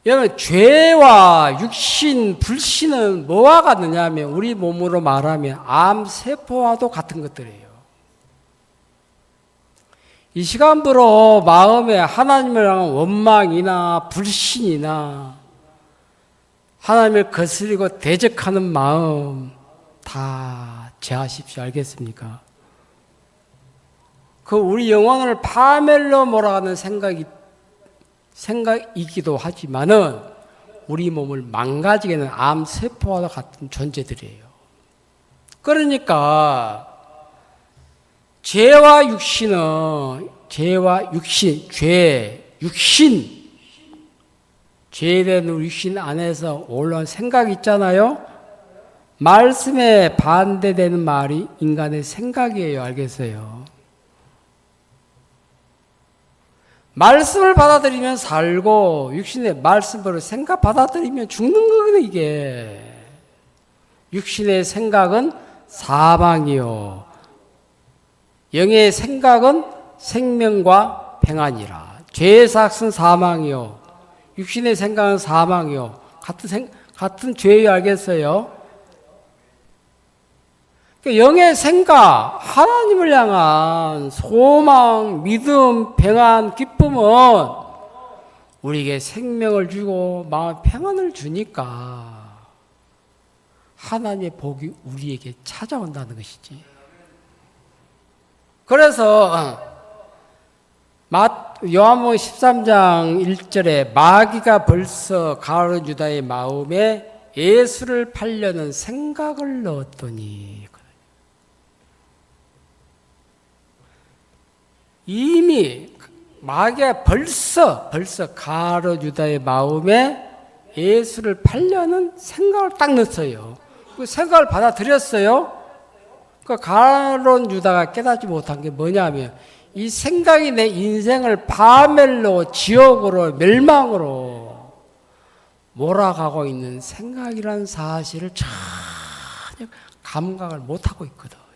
여러분, 죄와 육신, 불신은 뭐와 같느냐 하면 우리 몸으로 말하면 암세포와도 같은 것들이에요. 이 시간부로 마음에 하나님을 향한 원망이나 불신이나 하나님을 거스리고 대적하는 마음 다 제하십시오. 알겠습니까? 그 우리 영혼을 파멸로 몰아가는 생각이기도 하지만은 우리 몸을 망가지게 하는 암세포와 같은 존재들이에요. 그러니까 죄와 육신은 죄된 육신 안에서 올라온 생각이 있잖아요. 말씀에 반대되는 말이 인간의 생각이에요. 알겠어요? 말씀을 받아들이면 살고 육신의 말씀으로 생각 받아들이면 죽는 거거든요. 이게 육신의 생각은 사망이요 영의 생각은 생명과 평안이라. 죄의 삭은 사망이요 육신의 생각은 사망이요. 같은 죄예요. 알겠어요? 영의 생각, 하나님을 향한 소망, 믿음, 평안, 기쁨은 우리에게 생명을 주고 마음 평안을 주니까 하나님의 복이 우리에게 찾아온다는 것이지. 그래서 요한복음 13장 1절에 마귀가 벌써 가룟 유다의 마음에 예수를 팔려는 생각을 넣었더니, 이미 마귀가 벌써 가룟 유다의 마음에 예수를 팔려는 생각을 딱 넣었어요. 그 생각을 받아들였어요. 그 가룟 유다가 깨닫지 못한 게 뭐냐면 이 생각이 내 인생을 파멸로, 지옥으로, 멸망으로 몰아가고 있는 생각이라는 사실을 전혀 감각을 못하고 있거든.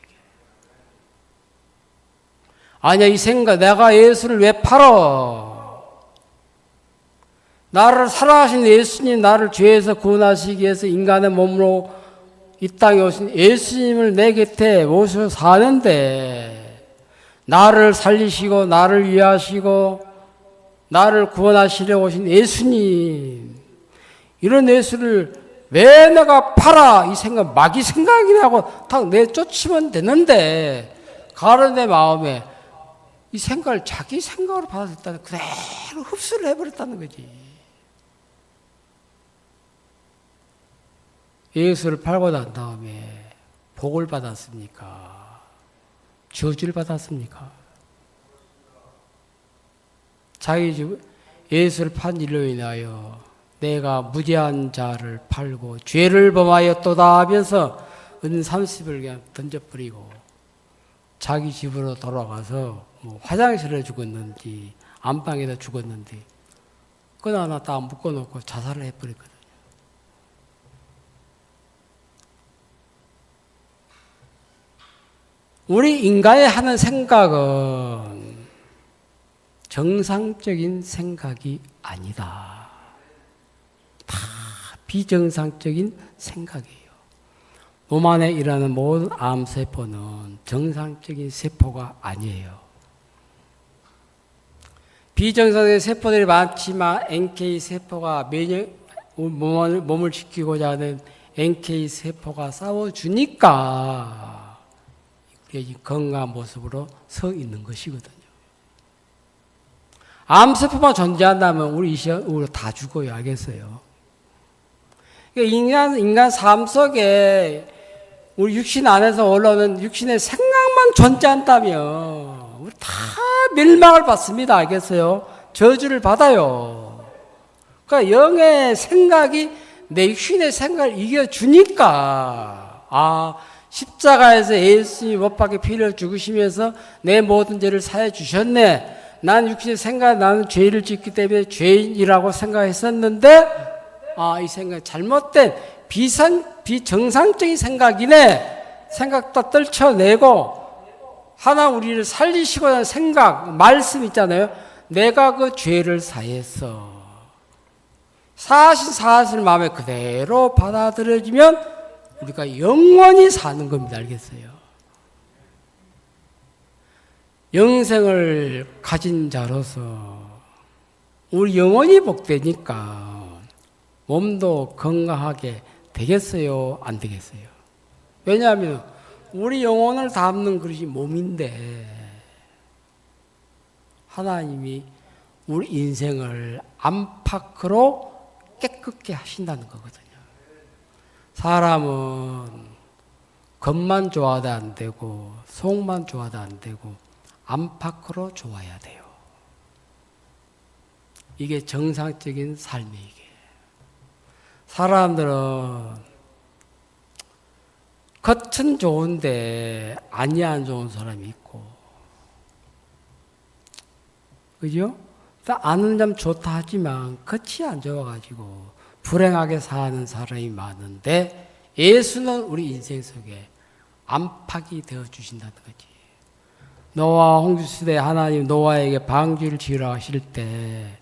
아니야, 이 생각, 내가 예수를 왜 팔어? 나를 살아가신 예수님, 나를 죄에서 구원하시기 위해서 인간의 몸으로 이 땅에 오신 예수님을 내 곁에 모셔 사는데 나를 살리시고 나를 위하시고 나를 구원하시려고 오신 예수님, 이런 예수를 왜 내가 팔아? 이 생각, 마귀 생각이나 하고 딱 내쫓으면 되는데, 가는 내 마음에 이 생각을 자기 생각으로 받아들였다는, 그대로 흡수를 해버렸다는 거지. 예수를 팔고 난 다음에 복을 받았습니까? 저주를 받았습니까? 자기 집 예수를 판 일로 인하여 내가 무죄한 자를 팔고 죄를 범하였도다 하면서 은 30을 그냥 던져버리고 자기 집으로 돌아가서 뭐 화장실에 죽었는지 안방에다 죽었는지 그거 하나 다 묶어놓고 자살을 해버렸거든요. 우리 인간이 하는 생각은 정상적인 생각이 아니다. 다 비정상적인 생각이에요. 몸 안에 일하는 모든 암세포는 정상적인 세포가 아니에요. 비정상적인 세포들이 많지만 NK세포가 몸을 지키고자 하는 NK세포가 싸워주니까 우리가 건강한 모습으로 서 있는 것이거든요. 암세포만 존재한다면 우리 이 시간 우리 다 죽어요. 알겠어요? 인간 삶 속에 우리 육신 안에서 올라오는 육신의 생각만 존재한다면 우리 다 멸망을 받습니다. 알겠어요? 저주를 받아요. 그러니까 영의 생각이 내 육신의 생각을 이겨주니까 십자가에서 예수님이 못 박혀 피를 죽으시면서 내 모든 죄를 사해 주셨네. 난 육신의 생각, 나는 죄를 짓기 때문에 죄인이라고 생각했었는데 이 생각 잘못된 비정상적인 생각이네. 생각 다 떨쳐내고 하나 우리를 살리시고자 하는 생각, 말씀 있잖아요. 내가 그 죄를 사했어. 사실 마음에 그대로 받아들여지면 우리가 영원히 사는 겁니다. 알겠어요? 영생을 가진 자로서 우리 영원히 복되니까 몸도 건강하게 되겠어요? 안 되겠어요? 왜냐하면 우리 영혼을 담는 그릇이 몸인데 하나님이 우리 인생을 안팎으로 깨끗게 하신다는 거거든요. 사람은 겉만 좋아도 안 되고 속만 좋아도 안 되고 안팎으로 좋아야 돼요. 이게 정상적인 삶이에요. 이게. 사람들은 겉은 좋은데 안이 안 좋은 사람이 있고, 그죠? 아는 점 좋다 하지만 겉이 안 좋아가지고 불행하게 사는 사람이 많은데 예수는 우리 인생 속에 안팎이 되어 주신다는 거지. 노아 홍수 시대에 하나님 노아에게 방주를 지으라고 하실 때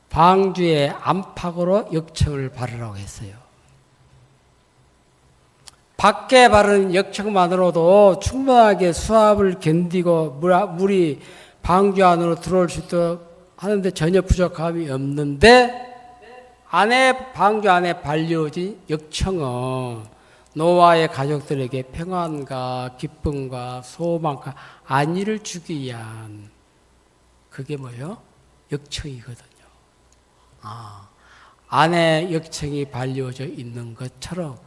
방주의 안팎으로 역청을 바르라고 했어요. 밖에 바른 역청만으로도 충분하게 수압을 견디고 물이 방주 안으로 들어올 수 있도록 하는데 전혀 부족함이 없는데 방주 안에 발려진 역청은 노아의 가족들에게 평안과 기쁨과 소망과 안위를 주기 위한 그게 뭐예요? 역청이거든요. 안에 역청이 발려져 있는 것처럼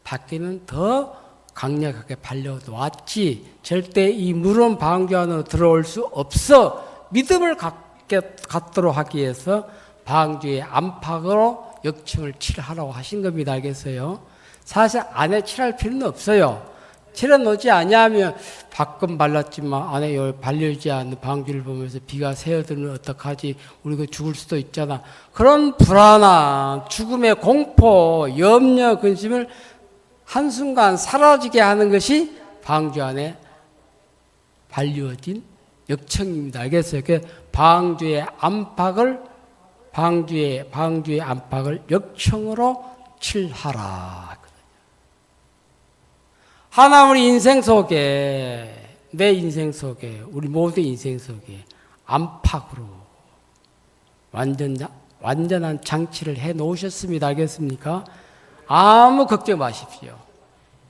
밖에는 더 강력하게 발려놓았지 절대 이 물은 방주 안으로 들어올 수 없어. 믿음을 갖도록 하기 위해서 방주의 안팎으로 역청을 칠하라고 하신 겁니다. 알겠어요? 사실 안에 칠할 필요는 없어요. 칠해놓지 않냐면 밖은 발랐지만 안에 발려있지 않는 방주를 보면서 비가 새어들면 어떡하지? 우리가 죽을 수도 있잖아. 그런 불안한 죽음의 공포, 염려, 근심을 한순간 사라지게 하는 것이 방주 안에 발려진 역청입니다. 알겠어요? 방주의 안팎을 방주의 안팎을 역청으로 칠하라. 하나 우리 인생 속에, 내 인생 속에, 우리 모두의 인생 속에 안팎으로 완전한 장치를 해 놓으셨습니다. 알겠습니까? 아무 걱정 마십시오.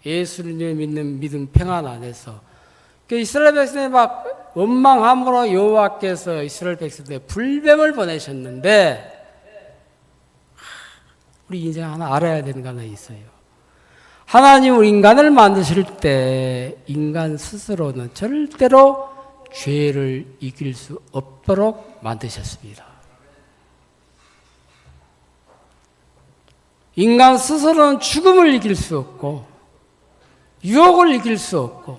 예수를 믿는 믿음 평안 안에서. 이스라엘 백성이 막 원망함으로 여호와께서 이스라엘 백성들에 불뱀을 보내셨는데, 우리 인생 하나 알아야 되는 거 하나 있어요. 하나님은 인간을 만드실 때 인간 스스로는 절대로 죄를 이길 수 없도록 만드셨습니다. 인간 스스로는 죽음을 이길 수 없고 유혹을 이길 수 없고,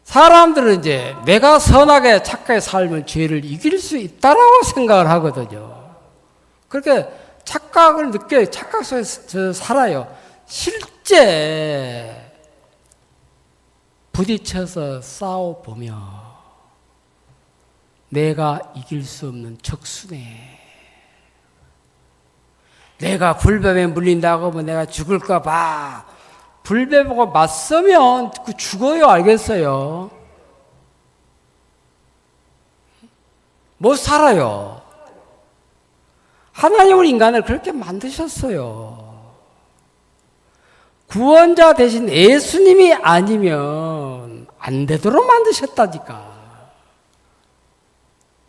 사람들은 이제 내가 선하게 착하게 살면 죄를 이길 수 있다라고 생각을 하거든요. 그렇게 착각 속에서 살아요. 실제 부딪혀서 싸워보면 내가 이길 수 없는 적수네. 내가 불뱀에 물린다고 하면 내가 죽을까 봐. 불뱀하고 맞서면 죽어요. 알겠어요? 못 살아요. 하나님은 인간을 그렇게 만드셨어요. 구원자 대신 예수님이 아니면 안 되도록 만드셨다니까.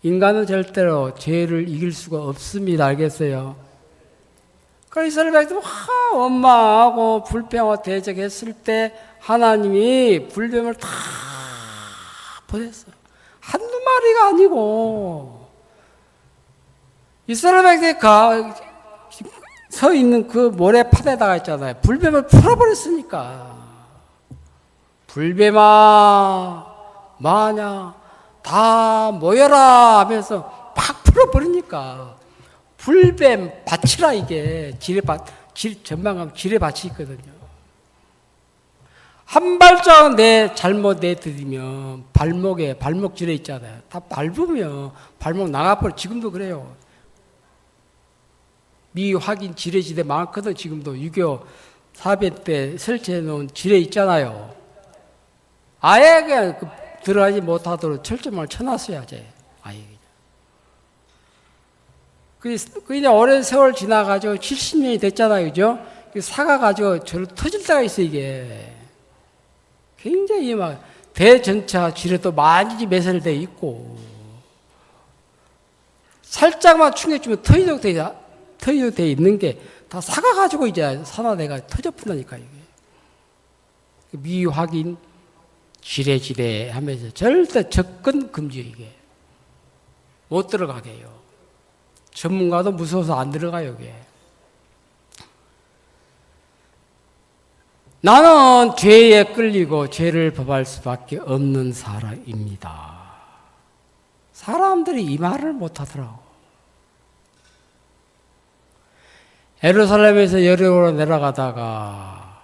인간은 절대로 죄를 이길 수가 없습니다. 알겠어요? 그래서 이스라엘 백성이 원망하고 불평하고 대적했을 때 하나님이 불뱀을 다 보냈어요. 한두 마리가 아니고. 이스라엘 백성이 서 있는 그 모래파대다가 있잖아요. 불뱀을 풀어버렸으니까. 불뱀아, 마냐, 다 모여라 하면서 팍 풀어버리니까. 불뱀 밭이라 이게 전망하면 지뢰 밭이 있거든요. 한 발짝 잘못 내들이면 발목 지뢰 있잖아요. 다 밟으면 발목 나가버려. 지금도 그래요. 미확인 지뢰지대 많거든. 지금도 6.25 사변 때 설치해 놓은 지뢰 있잖아요. 아예 그냥 들어가지 못하도록 철조망을 쳐놨어야지. 아예. 이제 오랜 세월 지나가지고 70년이 됐잖아요. 그죠? 사가가지고 저로 터질 때가 있어, 이게. 굉장히 막, 대전차 지뢰도 많이 매설되어 있고, 살짝만 충격 주면 터지도록 되어 있는 게 다 사가가지고 이제 산화대가 터져푼다니까, 이게. 미확인 지뢰 하면서 절대 접근 금지, 이게. 못 들어가게 해요. 전문가도 무서워서 안 들어가요, 여기에. 나는 죄에 끌리고 죄를 범할 수밖에 없는 사람입니다. 사람들이 이 말을 못 하더라고. 예루살렘에서 여리고로 내려가다가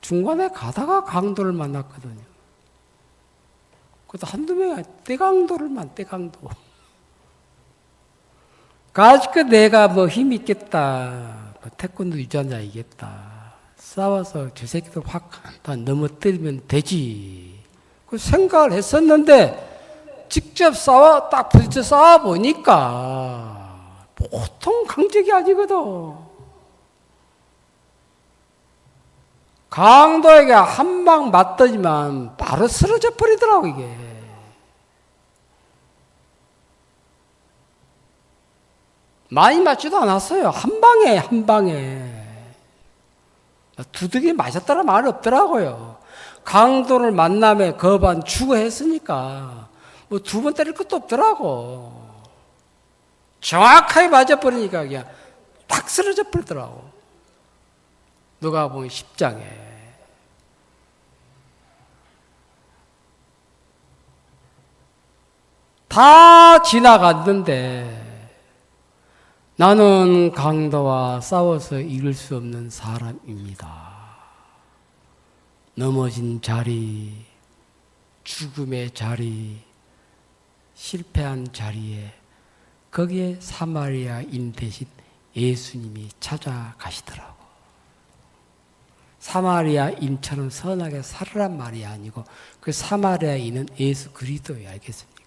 중간에 가다가 강도를 만났거든요. 그것도 한두 명이 떼강도. 가지고 내가 뭐 힘 있겠다. 태권도 유전자이겠다. 싸워서 저 새끼들 확 넘어뜨리면 되지. 그 생각을 했었는데 직접 딱 부딪혀 싸워보니까 보통 강적이 아니거든. 강도에게 한 방 맞더니만 바로 쓰러져 버리더라고, 이게. 많이 맞지도 않았어요. 한 방에. 두둑이 맞았다는 말이 없더라고요. 강도를 만남에 거반 죽어 했으니까 뭐 두 번 때릴 것도 없더라고. 정확하게 맞아버리니까 그냥 탁 쓰러져 버리더라고. 누가 보면 10장에. 다 지나갔는데 나는 강도와 싸워서 이길 수 없는 사람입니다. 넘어진 자리, 죽음의 자리, 실패한 자리에 거기에 사마리아인 대신 예수님이 찾아가시더라고. 사마리아인처럼 선하게 살으란 말이 아니고 그 사마리아인은 예수 그리스도예요. 알겠습니까?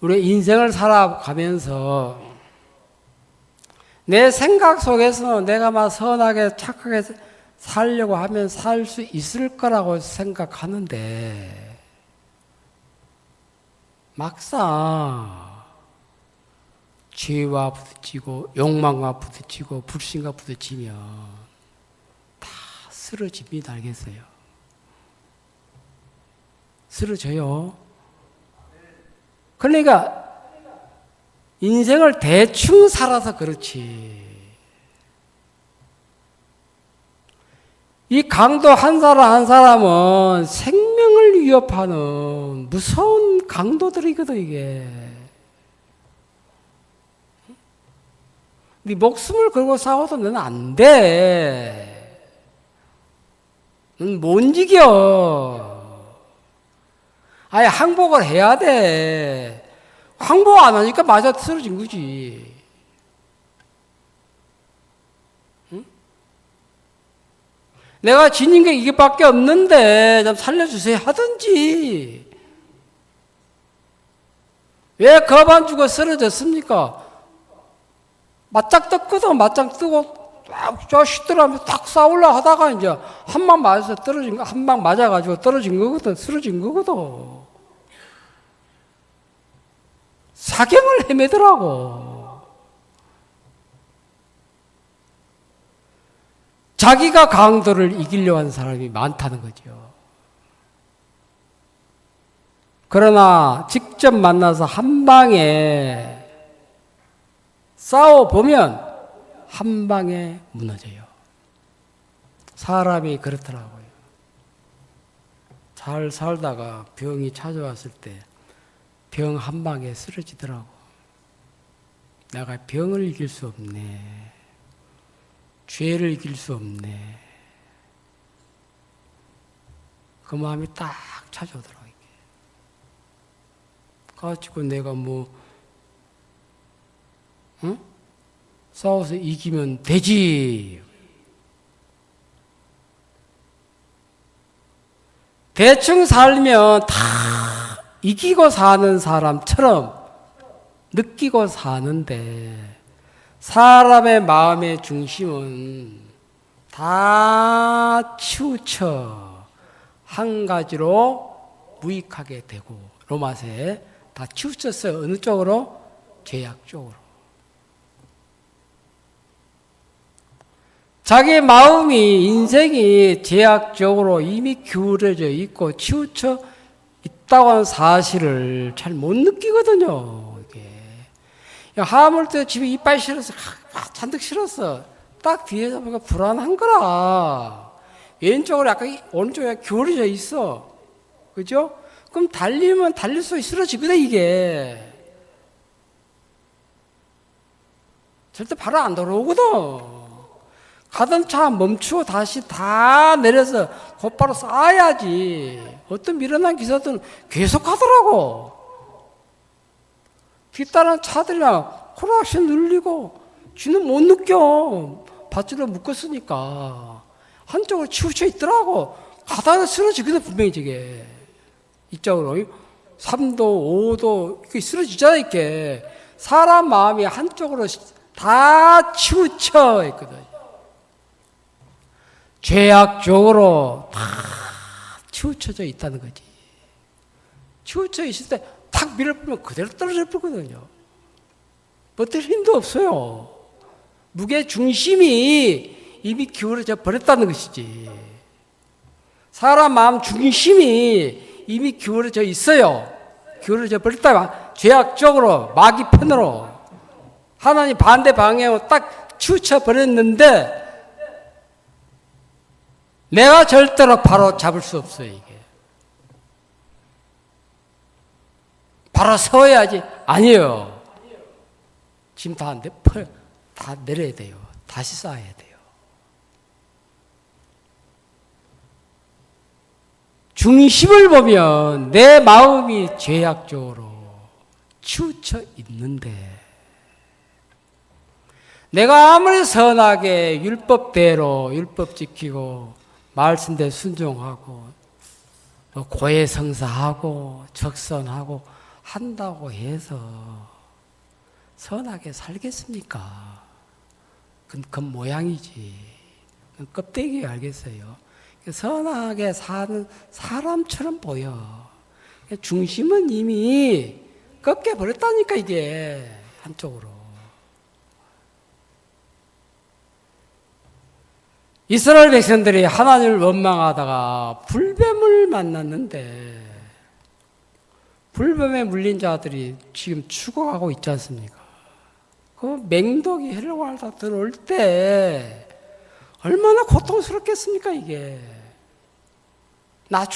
우리 인생을 살아가면서 내 생각 속에서 내가 막 선하게 착하게 살려고 하면 살 수 있을 거라고 생각하는데 막상 죄와 부딪히고 욕망과 부딪히고 불신과 부딪히면 다 쓰러집니다. 알겠어요? 쓰러져요. 그러니까 인생을 대충 살아서 그렇지. 이 강도 한 사람 한 사람은 생명을 위협하는 무서운 강도들이거든 이게. 네 목숨을 걸고 싸워도 너는 안 돼. 넌 못 이겨. 아예 항복을 해야 돼. 항복 안 하니까 맞아 쓰러진 거지. 응? 내가 지닌 게 이게밖에 없는데 좀 살려주세요 하든지. 왜 겁 안 주고 쓰러졌습니까? 맞짱 떴거든. 맞짱 뜨고 딱 쉬더라면 딱 싸우려 하다가 이제 한 방 맞아서 떨어진 거, 한 방 맞아가지고 떨어진 거거든. 쓰러진 거거든. 사경을 헤매더라고. 자기가 강도를 이기려고 하는 사람이 많다는 거죠. 그러나 직접 만나서 한 방에 싸워보면 한 방에 무너져요. 사람이 그렇더라고요. 잘 살다가 병이 찾아왔을 때 병 한 방에 쓰러지더라고. 내가 병을 이길 수 없네. 죄를 이길 수 없네. 그 마음이 딱 찾아오더라고. 가지고 내가 응? 싸워서 이기면 되지. 대충 살면 다 이기고 사는 사람처럼 느끼고 사는데 사람의 마음의 중심은 다 치우쳐 한 가지로 무익하게 되고 로마서에 다 치우쳤어요. 어느 쪽으로? 죄악 쪽으로. 자기 마음이 인생이 죄악 쪽으로 이미 기울어져 있고 치우쳐 있다고 하는 사실을 잘 못 느끼거든요. 이게. 하물며 집에 이빨 실어서 잔뜩 실었어. 딱 뒤에서 보니까 불안한 거라. 왼쪽으로 약간 오른쪽에 기울어져 있어. 그죠? 그럼 달리면 달릴수록 쓰러지거든 이게. 절대 바로 안 돌아오거든. 가던 차 멈추고 다시 다 내려서 곧바로 쌓아야지. 어떤 미련한 기사들은 계속 가더라고. 뒤따르는 차들이랑 코락션 눌리고 쥐는 못 느껴. 밧줄로 묶었으니까. 한쪽으로 치우쳐 있더라고. 가다가 쓰러지거든 분명히 저게. 이쪽으로 3도 5도 이렇게 쓰러지잖아 이렇게. 사람 마음이 한쪽으로 다 치우쳐 있거든. 죄악적으로 다 치우쳐져 있다는 거지. 치우쳐 있을 때 탁 밀어보면 그대로 떨어져 버리거든요. 버틸 힘도 없어요. 무게 중심이 이미 기울어져 버렸다는 것이지. 사람 마음 중심이 이미 기울어져 있어요. 기울어져 버렸다가 죄악적으로 마귀 편으로 하나님 반대 방향으로 딱 치우쳐 버렸는데 내가 절대로 바로 잡을 수 없어요, 이게. 바로 세워야지. 아니에요. 지금 다 내려야 돼요. 다시 쌓아야 돼요. 중심을 보면 내 마음이 죄악적으로 치우쳐 있는데 내가 아무리 선하게 율법대로 율법 지키고 말씀대로 순종하고 고해성사하고 적선하고 한다고 해서 선하게 살겠습니까? 그건 겉모양이지. 그건 껍데기 알겠어요. 선하게 사는 사람처럼 보여. 중심은 이미 꺾여버렸다니까 이게 한쪽으로. 이스라엘 백성들이 하나님을 원망하다가 불뱀을 만났는데 불뱀에 물린 자들이 지금 죽어가고 있지 않습니까? 그 맹독이 헬로갈다 들어올 때 얼마나 고통스럽겠습니까 이게. 나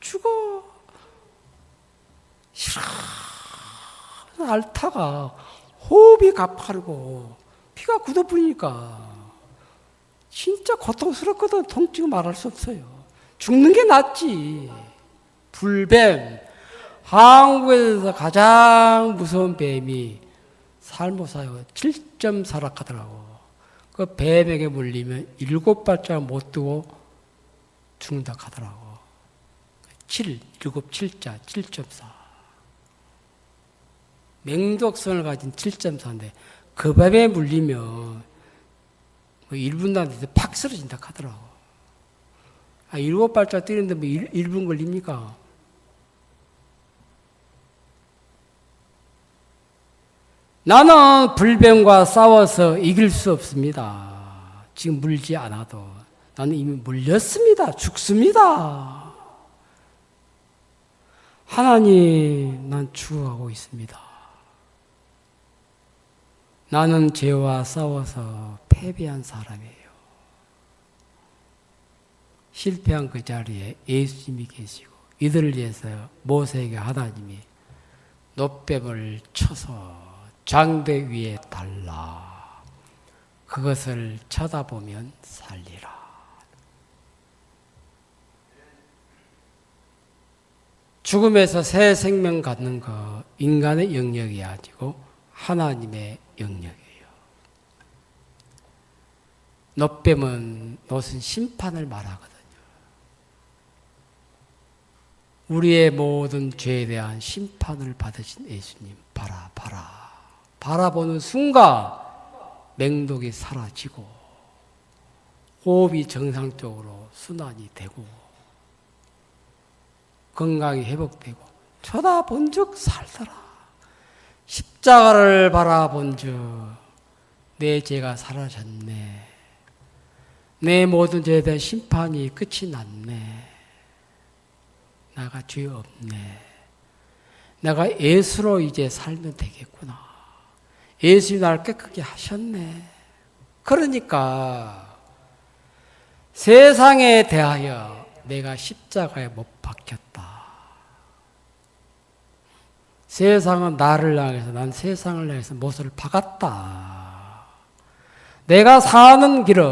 죽어 싫어. 앓다가 호흡이 가파르고 피가 굳어버리니까 진짜 고통스럽거든. 통증은 말할 수 없어요. 죽는 게 낫지. 불뱀, 한국에서 가장 무서운 뱀이 살모사요 7점 사락하더라고. 그 뱀에게 물리면 7발짝 못 뜨고 죽는다 하더라고. 7, 7자, 7.4. 맹독성을 가진 7.4인데 그 뱀에 물리면 1분 안에 팍 쓰러진다 하더라고. 7발짝 뛰는데 뭐 1분 걸립니까? 나는 불뱀과 싸워서 이길 수 없습니다. 지금 물지 않아도. 나는 이미 물렸습니다. 죽습니다. 하나님, 난 죽어가고 있습니다. 나는 죄와 싸워서 패배한 사람이에요. 실패한 그 자리에 예수님이 계시고 이들을 위해서 모세에게 하나님이 놋뱀을 쳐서 장대 위에 달라. 그것을 쳐다보면 살리라. 죽음에서 새 생명 갖는 거 인간의 영역이 아니고 하나님의 영역이에요. 놋뱀은 놋은 심판을 말하거든요. 우리의 모든 죄에 대한 심판을 받으신 예수님 봐라. 바라보는 순간 맹독이 사라지고 호흡이 정상적으로 순환이 되고 건강이 회복되고 쳐다본 즉 살더라. 십자가를 바라본 즉 내 죄가 사라졌네. 내 모든 죄에 대한 심판이 끝이 났네. 내가 죄 없네. 내가 예수로 이제 살면 되겠구나. 예수님이 나를 깨끗게 하셨네. 그러니까 세상에 대하여 내가 십자가에 못 박혔다. 세상은 나를 향해서 난 세상을 향해서 못을 박았다. 내가 사는 길은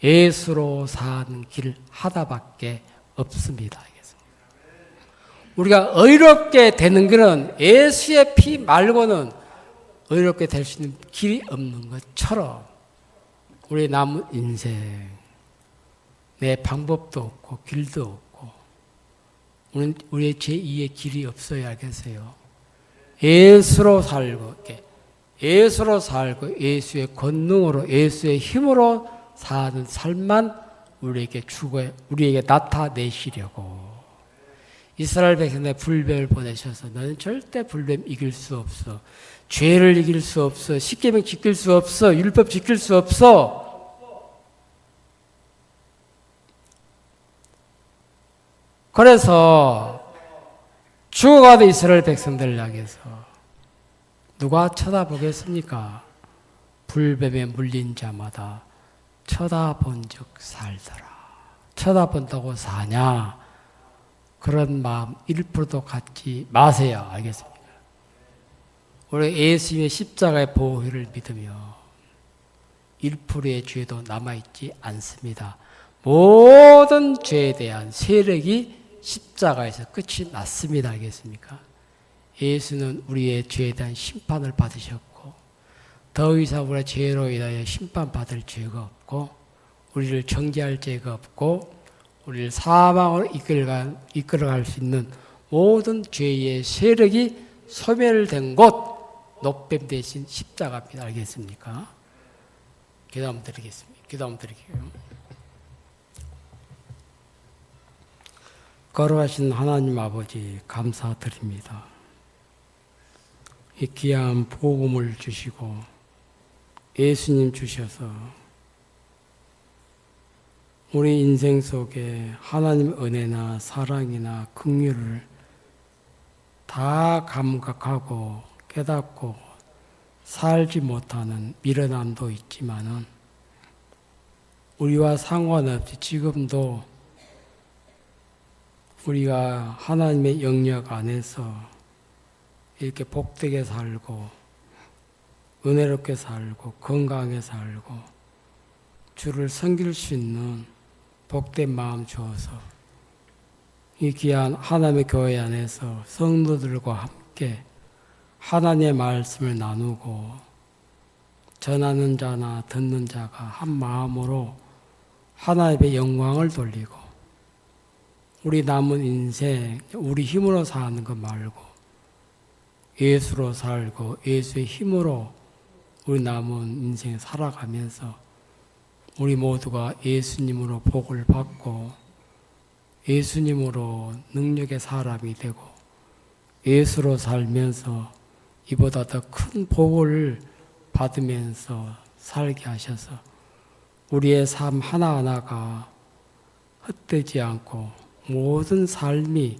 예수로 사는 길 하나밖에 없습니다. 우리가 의롭게 되는 길은 예수의 피 말고는 의롭게 될 수 있는 길이 없는 것처럼 우리 남은 인생 내 방법도 없고 길도 없고 우리의 제2의 길이 없어야 알겠어요. 예수로 살고 예수의 권능으로 예수의 힘으로 사는 삶만 우리에게 나타내시려고 이스라엘 백성의 불뱀을 보내셔서 너는 절대 불뱀 이길 수 없어. 죄를 이길 수 없어. 십계명 지킬 수 없어. 율법 지킬 수 없어. 그래서 죽어가던 이스라엘 백성들을 향해서 누가 쳐다보겠습니까? 불뱀에 물린 자마다 쳐다본 즉 살더라. 쳐다본다고 사냐? 그런 마음 1%도 갖지 마세요. 알겠습니까? 우리 예수님의 십자가의 보혈을 믿으며 1%의 죄도 남아있지 않습니다. 모든 죄에 대한 세력이 십자가에서 끝이 났습니다. 알겠습니까? 예수는 우리의 죄에 대한 심판을 받으셨고 더 이상 우리가 죄로 인하여 심판받을 죄가 없고 우리를 정죄할 죄가 없고 우리를 사망으로 이끌어갈 수 있는 모든 죄의 세력이 소멸된 곳 노뱀 대신 십자가입니다. 알겠습니까? 기도 한번 드리겠습니다. 기도 한번 드릴게요. 거룩하신 하나님 아버지 감사드립니다. 이 귀한 복음을 주시고 예수님 주셔서 우리 인생 속에 하나님 은혜나 사랑이나 긍휼을 다 감각하고 깨닫고 살지 못하는 미련함도 있지만은 우리와 상관없이 지금도 우리가 하나님의 영역 안에서 이렇게 복되게 살고 은혜롭게 살고 건강하게 살고 주를 섬길 수 있는 복된 마음 주어서 이 귀한 하나님의 교회 안에서 성도들과 함께 하나님의 말씀을 나누고 전하는 자나 듣는 자가 한 마음으로 하나님의 영광을 돌리고 우리 남은 인생 우리 힘으로 사는 것 말고 예수로 살고 예수의 힘으로 우리 남은 인생 살아가면서 우리 모두가 예수님으로 복을 받고 예수님으로 능력의 사람이 되고 예수로 살면서 이보다 더 큰 복을 받으면서 살게 하셔서 우리의 삶 하나하나가 헛되지 않고 모든 삶이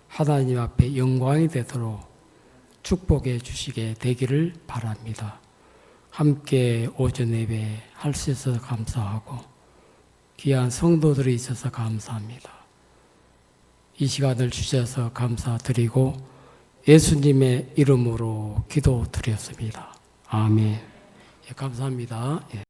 하나님 앞에 영광이 되도록 축복해 주시게 되기를 바랍니다. 함께 오전 예배 할 수 있어서 감사하고 귀한 성도들이 있어서 감사합니다. 이 시간을 주셔서 감사드리고 예수님의 이름으로 기도드렸습니다. 아멘. 예, 감사합니다. 예.